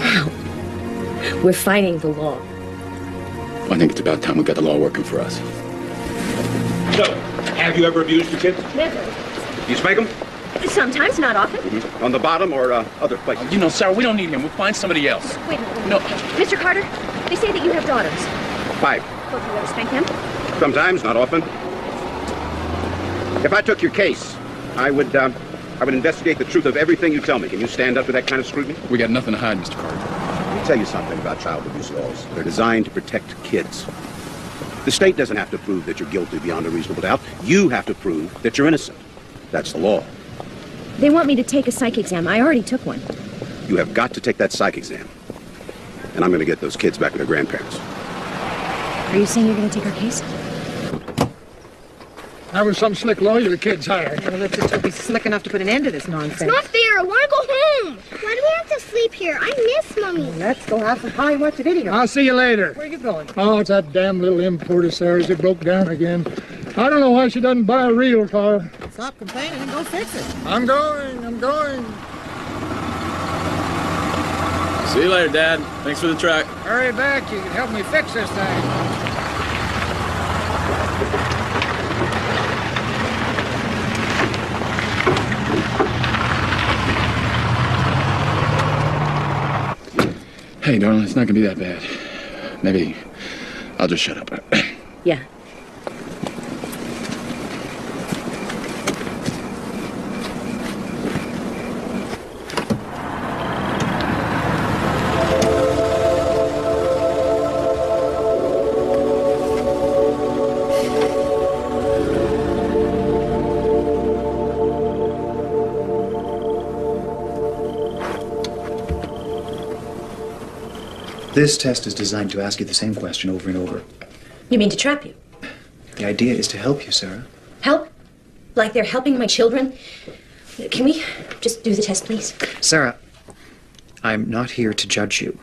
How? We're fighting the law. I think it's about time we got the law working for us. So, have you ever abused your kids? Never. You spank them? Sometimes, not often. On the bottom or other places? You know, Sarah, we don't need him. We'll find somebody else. Wait, No. Mr. Carter, they say that you have daughters. 5. Well, do you ever spank them? Sometimes, not often. If I took your case, I would investigate the truth of everything you tell me. Can you stand up to that kind of scrutiny? We got nothing to hide, Mr. Carter. Let me tell you something about child abuse laws. They're designed to protect kids. The state doesn't have to prove that you're guilty beyond a reasonable doubt. You have to prove that you're innocent. That's the law. They want me to take a psych exam. I already took one. You have got to take that psych exam. And I'm going to get those kids back to their grandparents. Are you saying you're going to take our case? That was some slick lawyer the kids hired. Well, let's just hope he's slick enough to put an end to this nonsense. It's not fair. I want to go home. Why do we have to sleep here? I miss Mommy. Let's go have some pie and watch a video. I'll see you later. Where are you going? Oh, it's that damn little import of Sarah's. It broke down again. I don't know why she doesn't buy a real car. Stop complaining and go fix it. I'm going. See you later, Dad. Thanks for the truck. Hurry back. You can help me fix this thing. Hey, darling, it's not gonna be that bad. Maybe I'll just shut up. Yeah. This test is designed to ask you the same question over and over. You mean to trap you? The idea is to help you, Sarah. Help? Like they're helping my children? Can we just do the test, please? Sarah, I'm not here to judge you.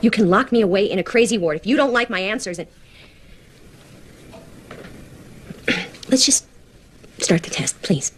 You can lock me away in a crazy ward if you don't like my answers and... Let's just start the test, please.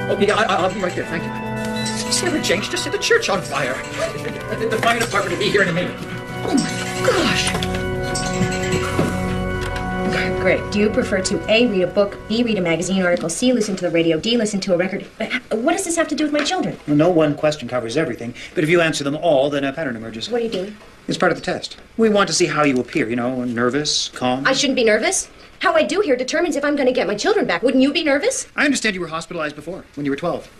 Okay, I'll be right there, thank you. Sarah Jenks just set the church on fire. The fire department will be here in a minute. Oh my gosh! Great. Do you prefer to A, read a book, B, read a magazine article, C, listen to the radio, D, listen to a record? What does this have to do with my children? Well, no one question covers everything, but if you answer them all, then a pattern emerges. What are you doing? It's part of the test. We want to see how you appear, you know, nervous, calm. I shouldn't be nervous. How I do here determines if I'm going to get my children back. Wouldn't you be nervous? I understand you were hospitalized before, when you were 12.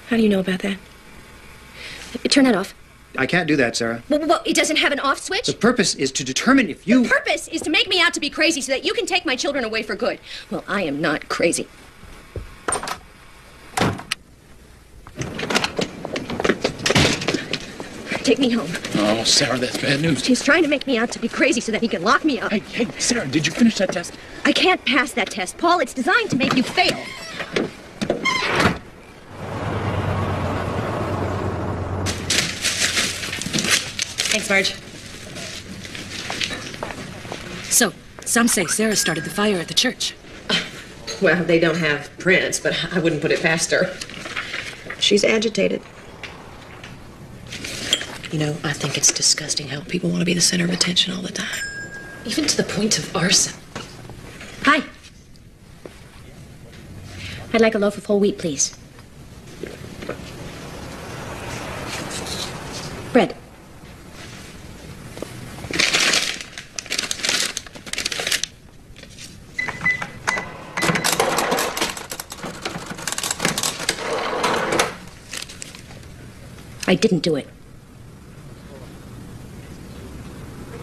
How do you know about that? Turn that off. I can't do that, Sarah. Well, it doesn't have an off switch? The purpose is to determine if you... The purpose is to make me out to be crazy so that you can take my children away for good. Well, I am not crazy. Take me home. Oh, Sarah, that's bad news. He's trying to make me out to be crazy so that he can lock me up. Hey, Sarah, did you finish that test? I can't pass that test, Paul. It's designed to make you fail. Thanks, Marge. So, some say Sarah started the fire at the church. Well, they don't have prints, but I wouldn't put it past her. She's agitated. You know, I think it's disgusting how people want to be the center of attention all the time. Even to the point of arson. Hi. I'd like a loaf of whole wheat, please. Bread. I didn't do it.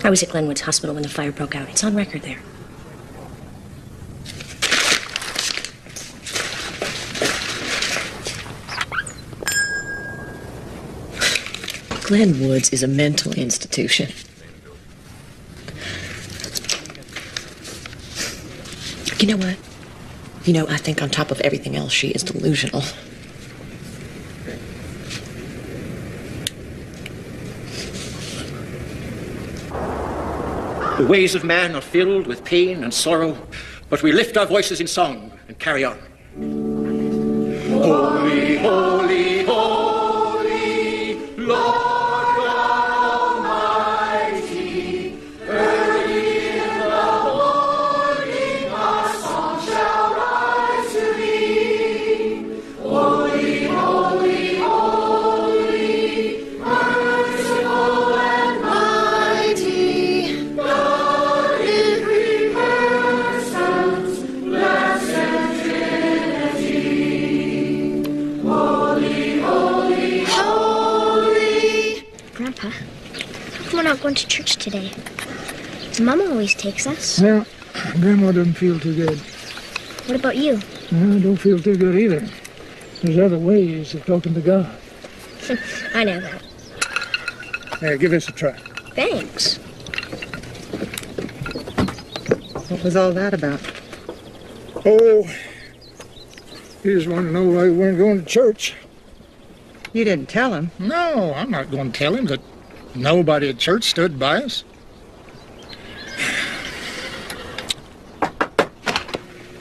I was at Glenwood's hospital when the fire broke out. It's on record there. Glenwood's is a mental institution. You know what? You know, I think on top of everything else, she is delusional. The ways of man are filled with pain and sorrow, but we lift our voices in song and carry on. Holy, holy, holy, Lord God Almighty, early in the morning our song shall rise to thee. Holy, holy, holy, merciful and mighty, God in three persons, blessed Trinity. Holy, holy, holy. Grandpa, how come we're not going to church today? Mama always takes us. Well, Grandma doesn't feel too good. What about you? I don't feel too good either. There's other ways of talking to God. I know that. Here, give this a try. Thanks. What was all that about? Oh, he just wanted to know why we weren't going to church. You didn't tell him. No, I'm not going to tell him that nobody at church stood by us.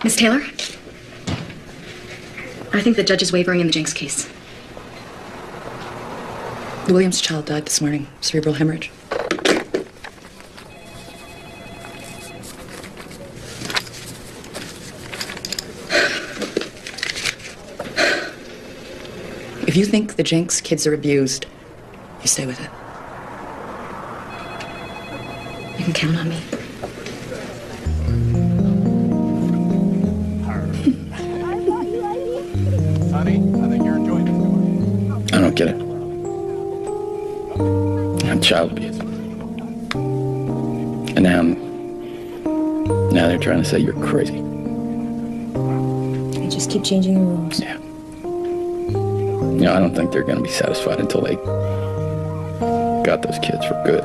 Miss Taylor? I think the judge is wavering in the Jenks case. The Williams child died this morning, cerebral hemorrhage. If you think the Jenks kids are abused, you stay with it. You can count on me. Honey, I think you're enjoying this. I don't get it. I'm child abuse. And now they're trying to say you're crazy. They just keep changing the rules. Yeah. You know, I don't think they're going to be satisfied until they got those kids for good.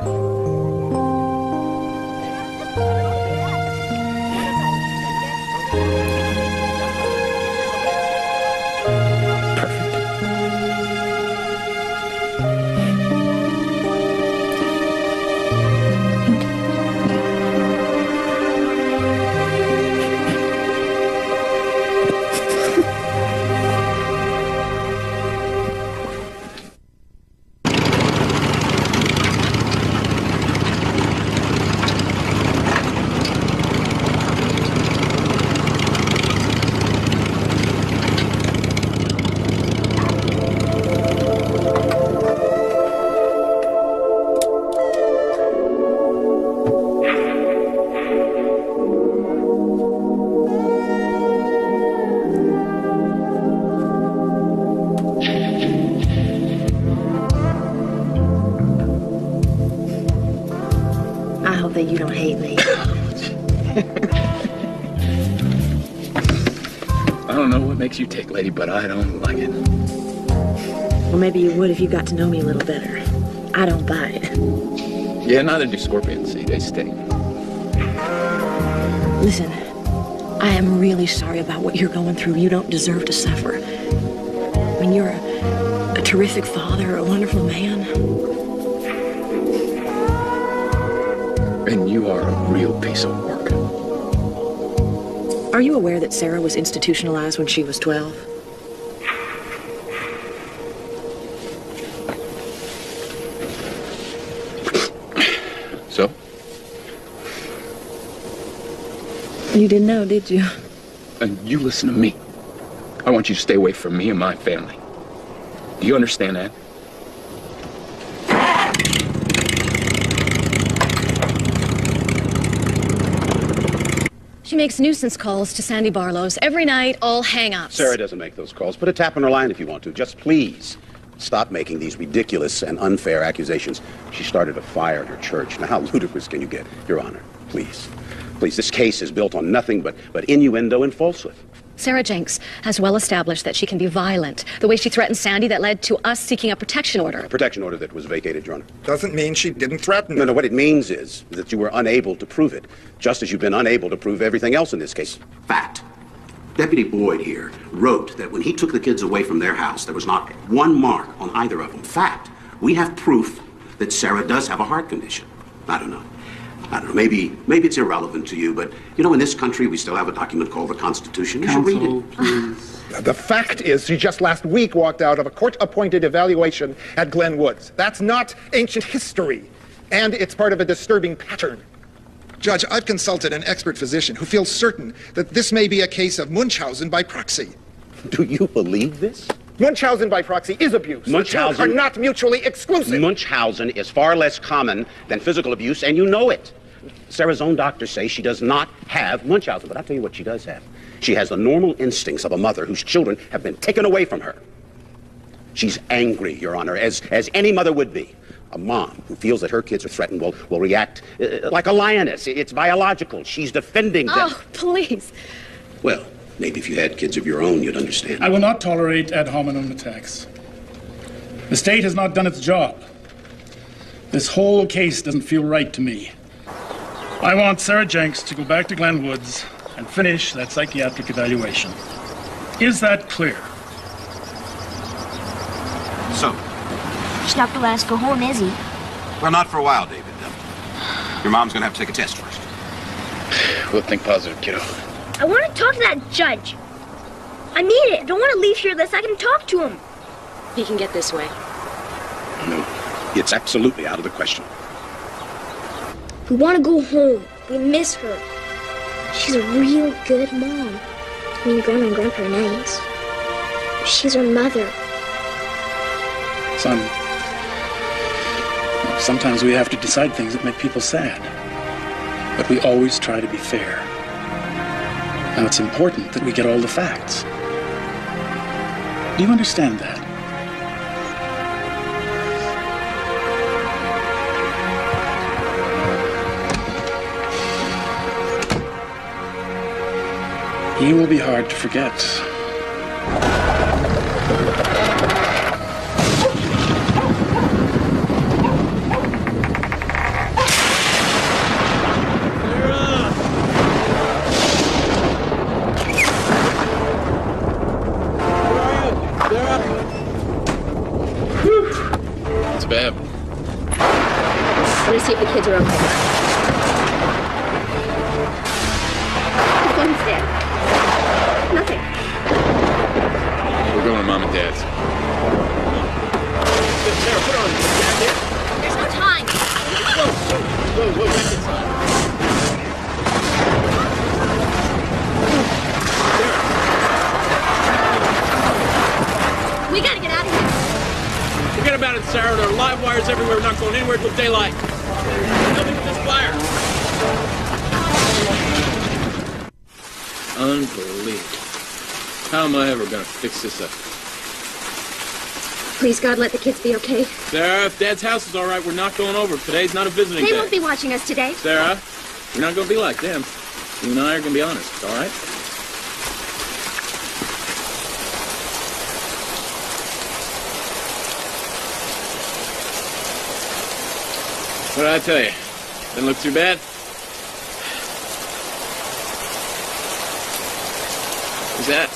That you don't hate me. I don't know what makes you tick, lady, but I don't like it. Well, maybe you would if you got to know me a little better. I don't buy it. Yeah, neither do scorpions. See, they sting. Listen, I am really sorry about what you're going through. You don't deserve to suffer. I mean, you're a terrific father, a wonderful man. And you are a real piece of work. Are you aware that Sarah was institutionalized when she was 12? So? You didn't know, did you? And you listen to me. I want you to stay away from me and my family. Do you understand that? She makes nuisance calls to Sandy Barlow's every night, all hang-ups. Sarah doesn't make those calls. Put a tap on her line if you want to. Just please stop making these ridiculous and unfair accusations. She started a fire at her church. Now, how ludicrous can you get? Your Honor, please. Please, this case is built on nothing but innuendo and falsehood. Sarah Jenks has well established that she can be violent. The way she threatened Sandy, that led to us seeking a protection order. A protection order that was vacated, Your Honor. Doesn't mean she didn't threaten. No, what it means is that you were unable to prove it, just as you've been unable to prove everything else in this case. Fact. Deputy Boyd here wrote that when he took the kids away from their house, there was not one mark on either of them. Fact. We have proof that Sarah does have a heart condition. I don't know. Maybe it's irrelevant to you, but you know, in this country, we still have a document called the Constitution. You should read it. Please. The fact is, she just last week walked out of a court-appointed evaluation at Glen Woods. That's not ancient history, and it's part of a disturbing pattern. Judge, I've consulted an expert physician who feels certain that this may be a case of Munchausen by proxy. Do you believe this? Munchausen by proxy is abuse. Munchausen The two are not mutually exclusive. Munchausen is far less common than physical abuse, and you know it. Sarah's own doctors say she does not have Munchausen, but I'll tell you what she does have. She has the normal instincts of a mother whose children have been taken away from her. She's angry, Your Honor, as any mother would be. A mom who feels that her kids are threatened will react like a lioness. It's biological. She's defending them. Oh, please. Well, maybe if you had kids of your own, you'd understand. I will not tolerate ad hominem attacks. The state has not done its job. This whole case doesn't feel right to me. I want Sarah Jenks to go back to Glen Woods and finish that psychiatric evaluation. Is that clear? So? He's not gonna let us go home, is he? Well, not for a while, David. Your mom's gonna have to take a test first. We'll think positive, kiddo. I want to talk to that judge. I mean it. I don't want to leave here unless I can talk to him. He can get this way. No, it's absolutely out of the question. We want to go home. We miss her. She's a real good mom. I mean, Grandma and Grandpa are nice. She's our mother. Son, sometimes we have to decide things that make people sad. But we always try to be fair. Now, it's important that we get all the facts. Do you understand that? He will be hard to forget. It's bad. I'm gonna see if the kids are okay. One's there. Nothing. We're going to Mom and Dad's. Sarah, put on the jacket. There's no time. Whoa, back inside. We gotta get out of here. Forget about it, Sarah. There are live wires everywhere. We're not going anywhere till daylight. Nothing with this fire. Unbelievable. How am I ever going to fix this up? Please, God, let the kids be okay. Sarah, if Dad's house is all right, we're not going over. Today's not a visiting They day. won't be watching us today. Sarah, we're not going to be like them. You and I are going to be honest, all right? What did I tell you? Didn't look too bad? Who's that?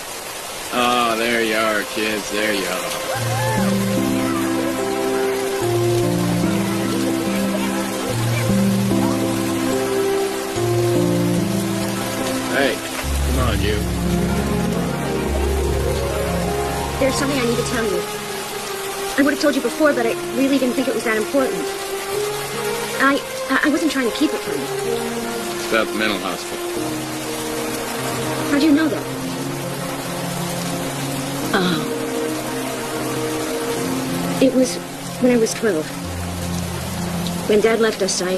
Oh, there you are, kids. There you are. Hey, come on, you. There's something I need to tell you. I would have told you before, but I really didn't think it was that important. I wasn't trying to keep it from you. It's about the mental hospital. How'd you know that? Oh. It was when I was 12. When Dad left us, I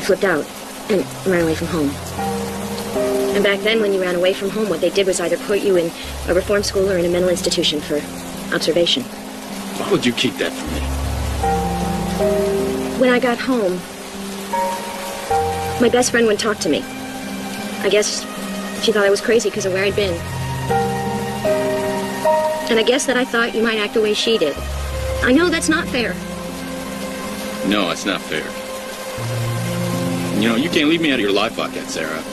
flipped out and ran away from home. And back then, when you ran away from home, what they did was either put you in a reform school or in a mental institution for observation. Why would you keep that from me? When I got home, my best friend wouldn't talk to me. I guess she thought I was crazy because of where I'd been. And I guess that I thought you might act the way she did. I know that's not fair. No, it's not fair. You know, you can't leave me out of your life like that, Sarah.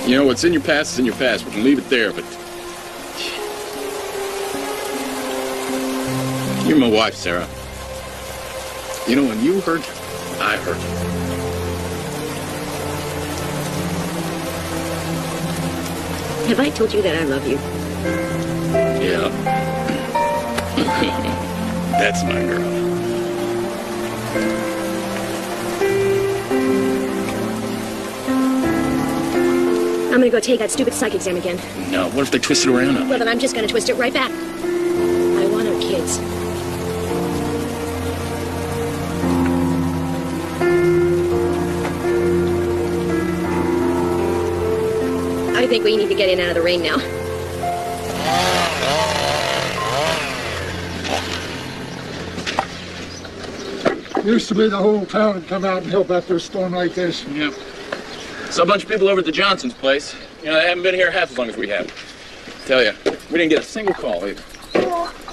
You know, what's in your past is in your past. We can leave it there, but... You're my wife, Sarah. You know, when you hurt, I hurt. Have I told you that I love you? Yeah. That's my girl. I'm gonna go take that stupid psych exam again. No, what if they twist it around on me? Well, then I'm just gonna twist it right back. I want our kids. I think we need to get in out of the rain now. Used to be the whole town would come out and help after a storm like this. Yep. Saw a bunch of people over at the Johnsons' place. You know, they haven't been here half as long as we have. Tell you, we didn't get a single call either.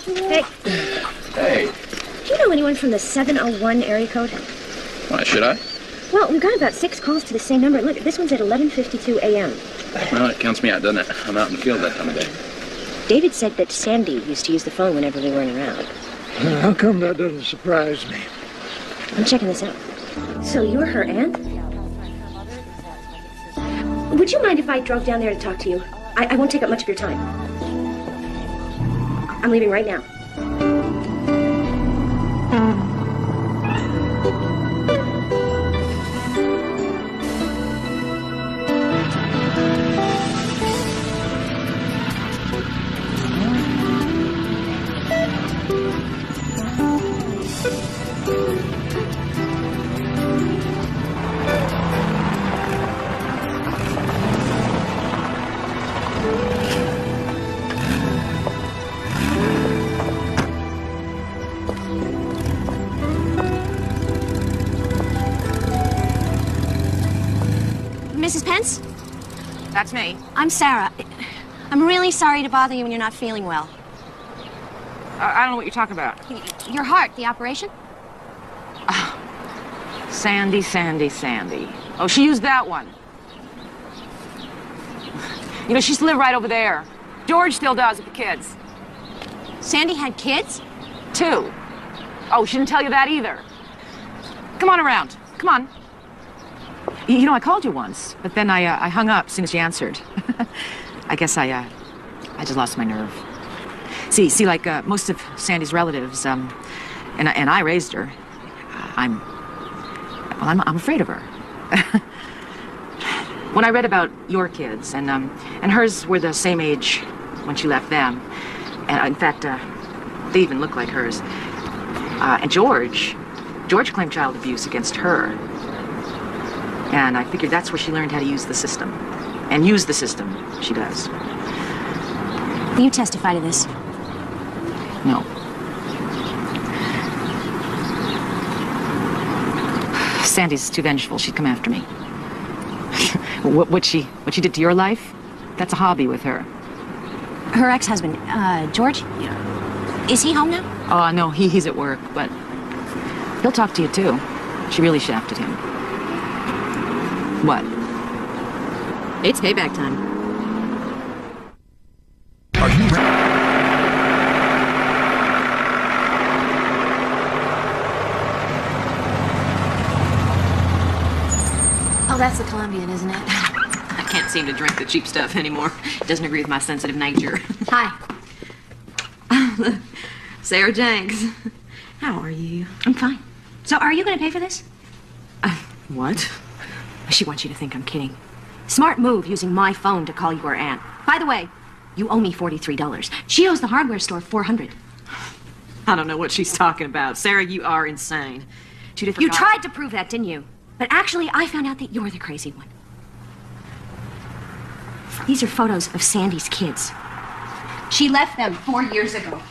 Hey. Hey. Do you know anyone from the 701 area code? Why, should I? Well, we've got about 6 calls to the same number. Look, this one's at 11:52 a.m. Well, that counts me out, doesn't it? I'm out in the field that time of day. David said that Sandy used to use the phone whenever we weren't around. How come that doesn't surprise me? I'm checking this out. So you're her aunt? Would you mind if I drove down there to talk to you? I won't take up much of your time. I'm leaving right now. Mrs. Pence? That's me. I'm Sarah. I'm really sorry to bother you when you're not feeling well. I don't know what you're talking about. Your heart, the operation? Sandy, Sandy, Sandy. Oh, she used that one. You know, she used to live right over there. George still does with the kids. Sandy had kids? 2. Oh, she didn't tell you that either. Come on around. Come on. You know, I called you once, but then I hung up as soon as you answered. I guess I just lost my nerve. See, like most of Sandy's relatives, and I raised her. I'm afraid of her. When I read about your kids, and hers were the same age when she left them, and in fact, they even look like hers. And George claimed child abuse against her. And I figured that's where she learned how to use the system. And use the system, she does. Will you testify to this? No. Sandy's too vengeful. She'd come after me. What she did to your life, that's a hobby with her. Her ex-husband, George? Yeah. Is he home now? Oh, no, he's at work, but he'll talk to you, too. She really shafted him. What? It's payback time. Are you ready? Oh, that's the Colombian, isn't it? I can't seem to drink the cheap stuff anymore. It doesn't agree with my sensitive nature. Hi. Look, Sarah Jenks. How are you? I'm fine. So are you going to pay for this? What? She wants you to think I'm kidding. Smart move using my phone to call your aunt. By the way, you owe me $43. She owes the hardware store $400. I don't know what she's talking about. Sarah, you are insane. Two different You guys. tried to prove that, didn't you? But actually, I found out that you're the crazy one. These are photos of Sandy's kids. She left them 4 years ago.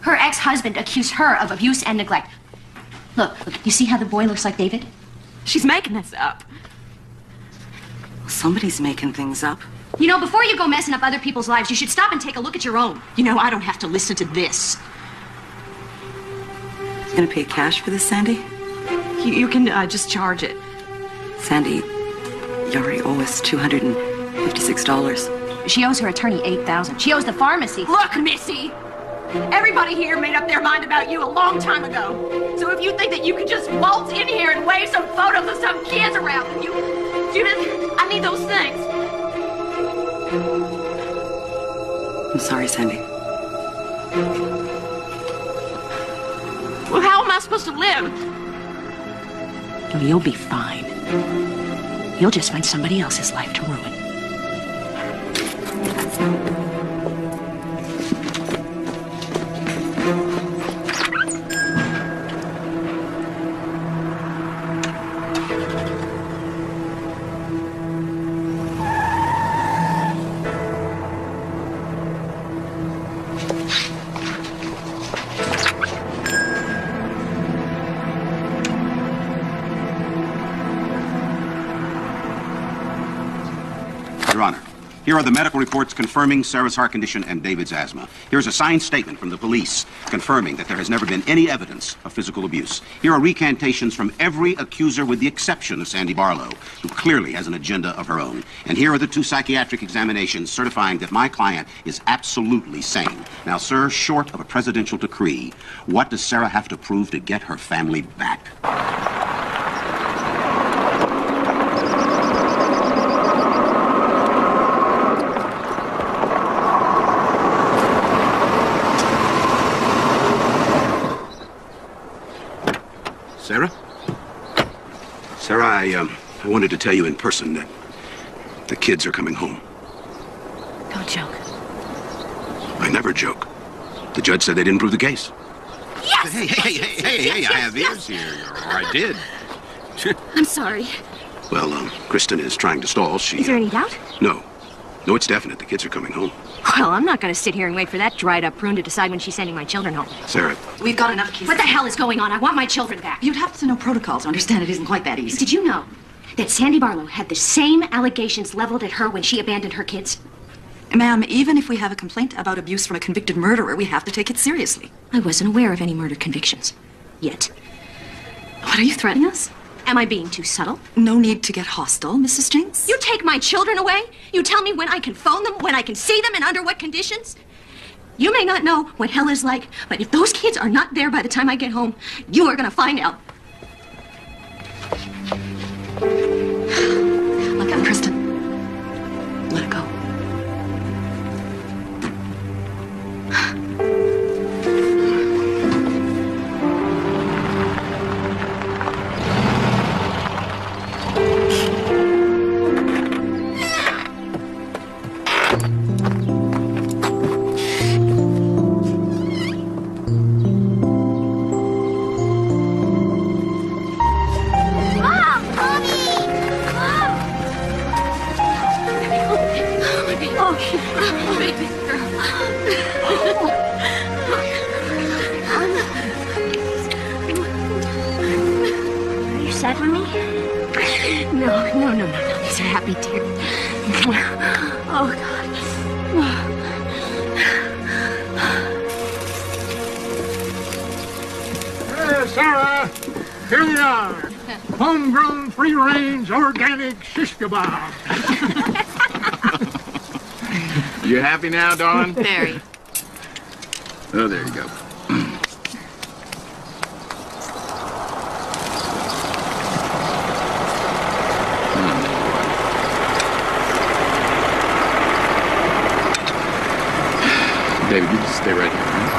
Her ex-husband accused her of abuse and neglect. Look, you see how the boy looks like David? She's making this up. Somebody's making things up. You know, before you go messing up other people's lives, you should stop and take a look at your own. You know, I don't have to listen to this. You gonna pay cash for this, Sandy? You can just charge it. Sandy, you already owe us $256. She owes her attorney $8,000. She owes the pharmacy. Look, Missy! Everybody here made up their mind about you a long time ago. So if you think that you can just waltz in here and wave some photos of some kids around, then I need those things. I'm sorry, Sandy. Well, how am I supposed to live? Oh, you'll be fine. You'll just find somebody else's life to ruin. Your Honor, here are the medical reports confirming Sarah's heart condition and David's asthma. Here's a signed statement from the police confirming that there has never been any evidence of physical abuse. Here are recantations from every accuser with the exception of Sandy Barlow, who clearly has an agenda of her own. And here are the 2 psychiatric examinations certifying that my client is absolutely sane. Now, sir, short of a presidential decree, what does Sarah have to prove to get her family back? Sarah? Sarah, I wanted to tell you in person that the kids are coming home. Don't joke. I never joke. The judge said they didn't prove the case. Yes! Hey, I have ears here. Or I did. I'm sorry. Well, Kristen is trying to stall. Is there any doubt? No. No, it's definite. The kids are coming home. Well, I'm not going to sit here and wait for that dried-up prune to decide when she's sending my children home. Sarah. We've got enough cases. What the hell is going on? I want my children back. You'd have to know protocols to understand it isn't quite that easy. Did you know that Sandy Barlow had the same allegations leveled at her when she abandoned her kids? Ma'am, even if we have a complaint about abuse from a convicted murderer, we have to take it seriously. I wasn't aware of any murder convictions. Yet. What, are you threatening us? Am I being too subtle? No need to get hostile, Mrs. Jenks. You take my children away? You tell me when I can phone them, when I can see them, and under what conditions? You may not know what hell is like, but if those kids are not there by the time I get home, you are going to find out. Look at Kristen. Let it go. Are you sad for me? No. These are happy tears. Oh, God. Sarah, here we are. Homegrown, free-range, organic shish kebab. You happy now, darling? Very. Oh, there you go. David, you just stay right here. Right?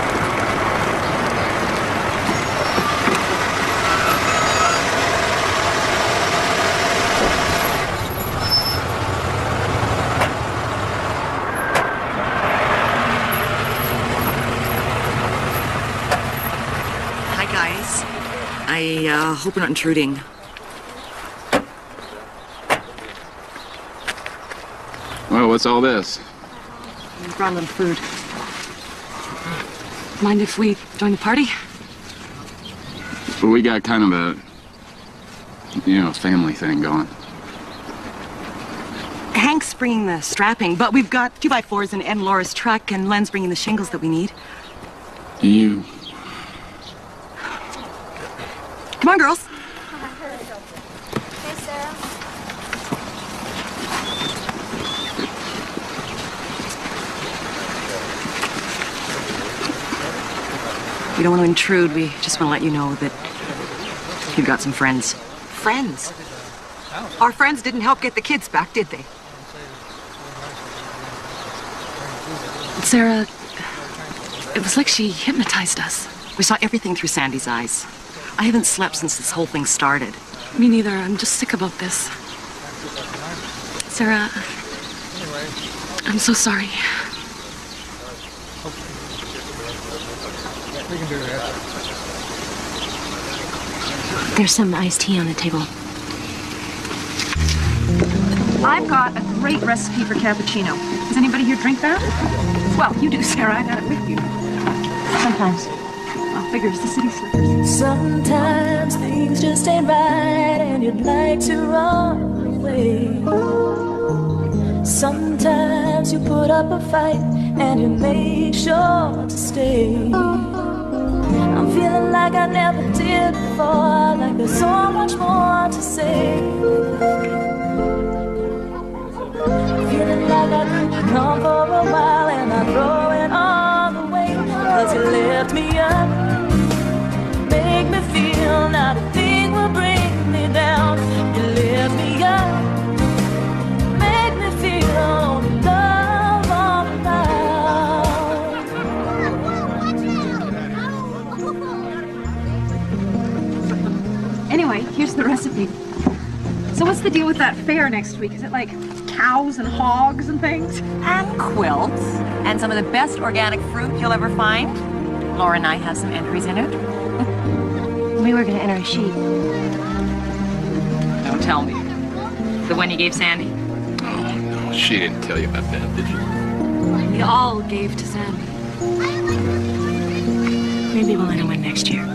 Hi, guys. I hope we're not intruding. Well, what's all this? We brought a little food. Mind if we join the party? Well, we got kind of a, family thing going. Hank's bringing the strapping, but we've got 2x4s and Laura's truck, and Len's bringing the shingles that we need. You... Come on, girls. Hey, Sarah. We don't want to intrude. We just want to let you know that you've got some friends. Friends? Our friends didn't help get the kids back, did they? Sarah, it was like she hypnotized us. We saw everything through Sandy's eyes. I haven't slept since this whole thing started. Me neither. I'm just sick about this. Sarah, I'm so sorry. There's some iced tea on the table. I've got a great recipe for cappuccino. Does anybody here drink that? Well, you do, Sarah. I got it with you. Sometimes. Well, figures the city slickers. Sometimes things just ain't right and you'd like to run away. Sometimes you put up a fight and you make sure to stay. I'm feeling like I never did before, like there's so much more to say. Feeling like I couldn't come for a while and I throw it all away. Cause you lift me up, make me feel not a thing will bring me down. You lift me up, make me feel love all around. Anyway, here's the recipe. So what's the deal with that fair next week? Is it like cows and hogs and things? And quilts. And some of the best organic fruit you'll ever find. Laura and I have some entries in it. We were going to enter a sheep. Don't tell me. The one you gave Sandy? Oh, no, she didn't tell you about that, did she? We all gave to Sandy. Maybe we'll enter one next year.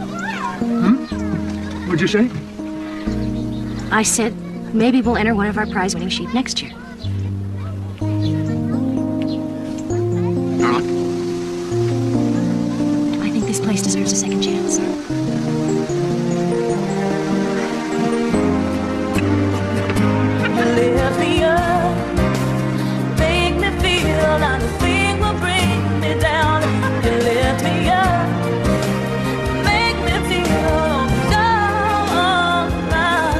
What'd you say? I said maybe we'll enter one of our prize-winning sheep next year. I think this place deserves a second chance. Lift me up, make me feel not a thing will bring me down. You lift me up, make me feel down around.